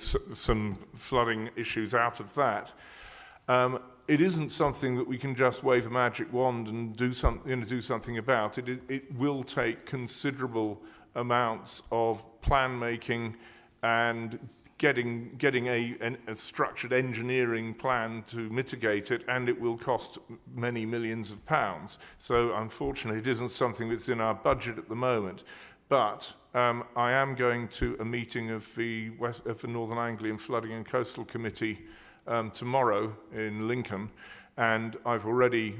some flooding issues out of that. It isn't something that we can just wave a magic wand and do something about. It will take considerable amounts of plan making and getting a structured engineering plan to mitigate it, and it will cost many millions of pounds. So unfortunately it isn't something that's in our budget at the moment, but I am going to a meeting of the Northern Anglian Flooding and Coastal Committee tomorrow in Lincoln, and I've already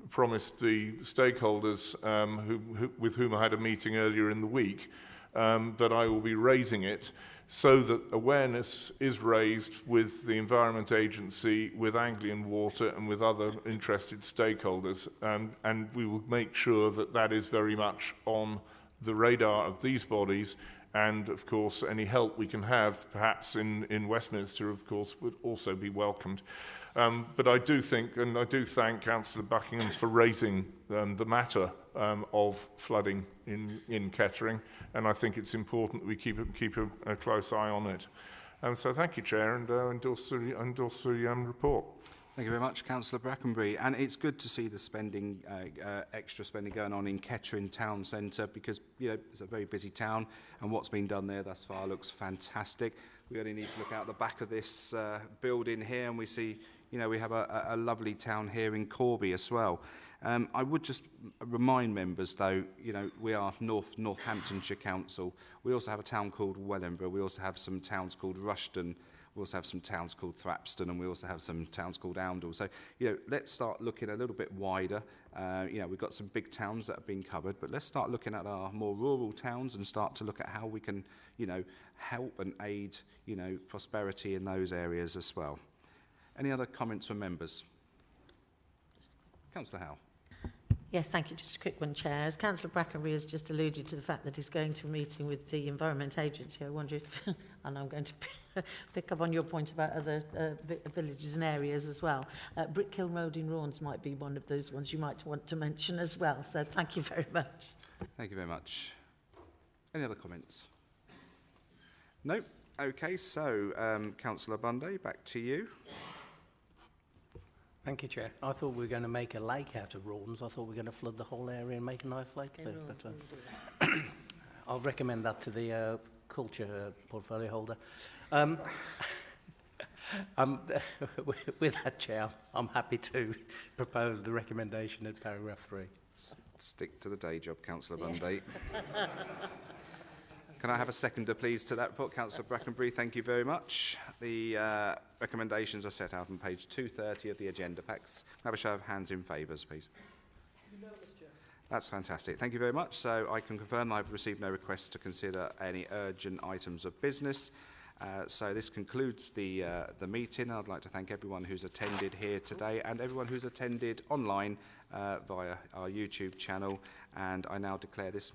promised the stakeholders with whom I had a meeting earlier in the week that I will be raising it, so that awareness is raised with the Environment Agency, with Anglian Water and with other interested stakeholders, and we will make sure that that is very much on the radar of these bodies, And, of course, any help we can have, perhaps in Westminster, of course, would also be welcomed. But I do think, and I do thank Councillor Buckingham for raising the matter of flooding in Kettering, and I think it's important that we keep a close eye on it. So thank you, Chair, and endorse the report. Thank you very much, Councillor Brackenbury. And it's good to see the spending, extra spending going on in Kettering Town Centre, because it's a very busy town, and what's been done there thus far looks fantastic. We only need to look out the back of this building here, and we see, we have a lovely town here in Corby as well. I would just remind members, though, we are Northamptonshire Council. We also have a town called Wellingborough. We also have some towns called Rushden. We also have some towns called Thrapston, and we also have some towns called Oundle. So, let's start looking a little bit wider. We've got some big towns that have been covered, but let's start looking at our more rural towns and start to look at how we can, help and aid, prosperity in those areas as well. Any other comments from members? Councillor Howe. Yes, thank you. Just a quick one, Chair. As Councillor Brackenbury has just alluded to the fact that he's going to a meeting with the Environment Agency, I wonder if, and I'm going to pick up on your point about other villages and areas as well. Brickhill Road in Raunds might be one of those ones you might want to mention as well. So thank you very much. Thank you very much. Any other comments? No? Okay, so Councillor Bunday, back to you. Thank you, Chair. I thought we were going to make a lake out of Rawns. I thought we were going to flood the whole area and make a nice lake there. But I'll recommend that to the culture portfolio holder. With that, Chair, I'm happy to propose the recommendation at paragraph 3. Stick to the day job, Councillor Bunday. Can I have a seconder, please, to that report? Councillor Brackenbury, thank you very much. The recommendations are set out on page 230 of the agenda packs. Have a show of hands in favours, please. That's fantastic. Thank you very much. So I can confirm I've received no requests to consider any urgent items of business. So this concludes the meeting. I'd like to thank everyone who's attended here today and everyone who's attended online via our YouTube channel. And I now declare this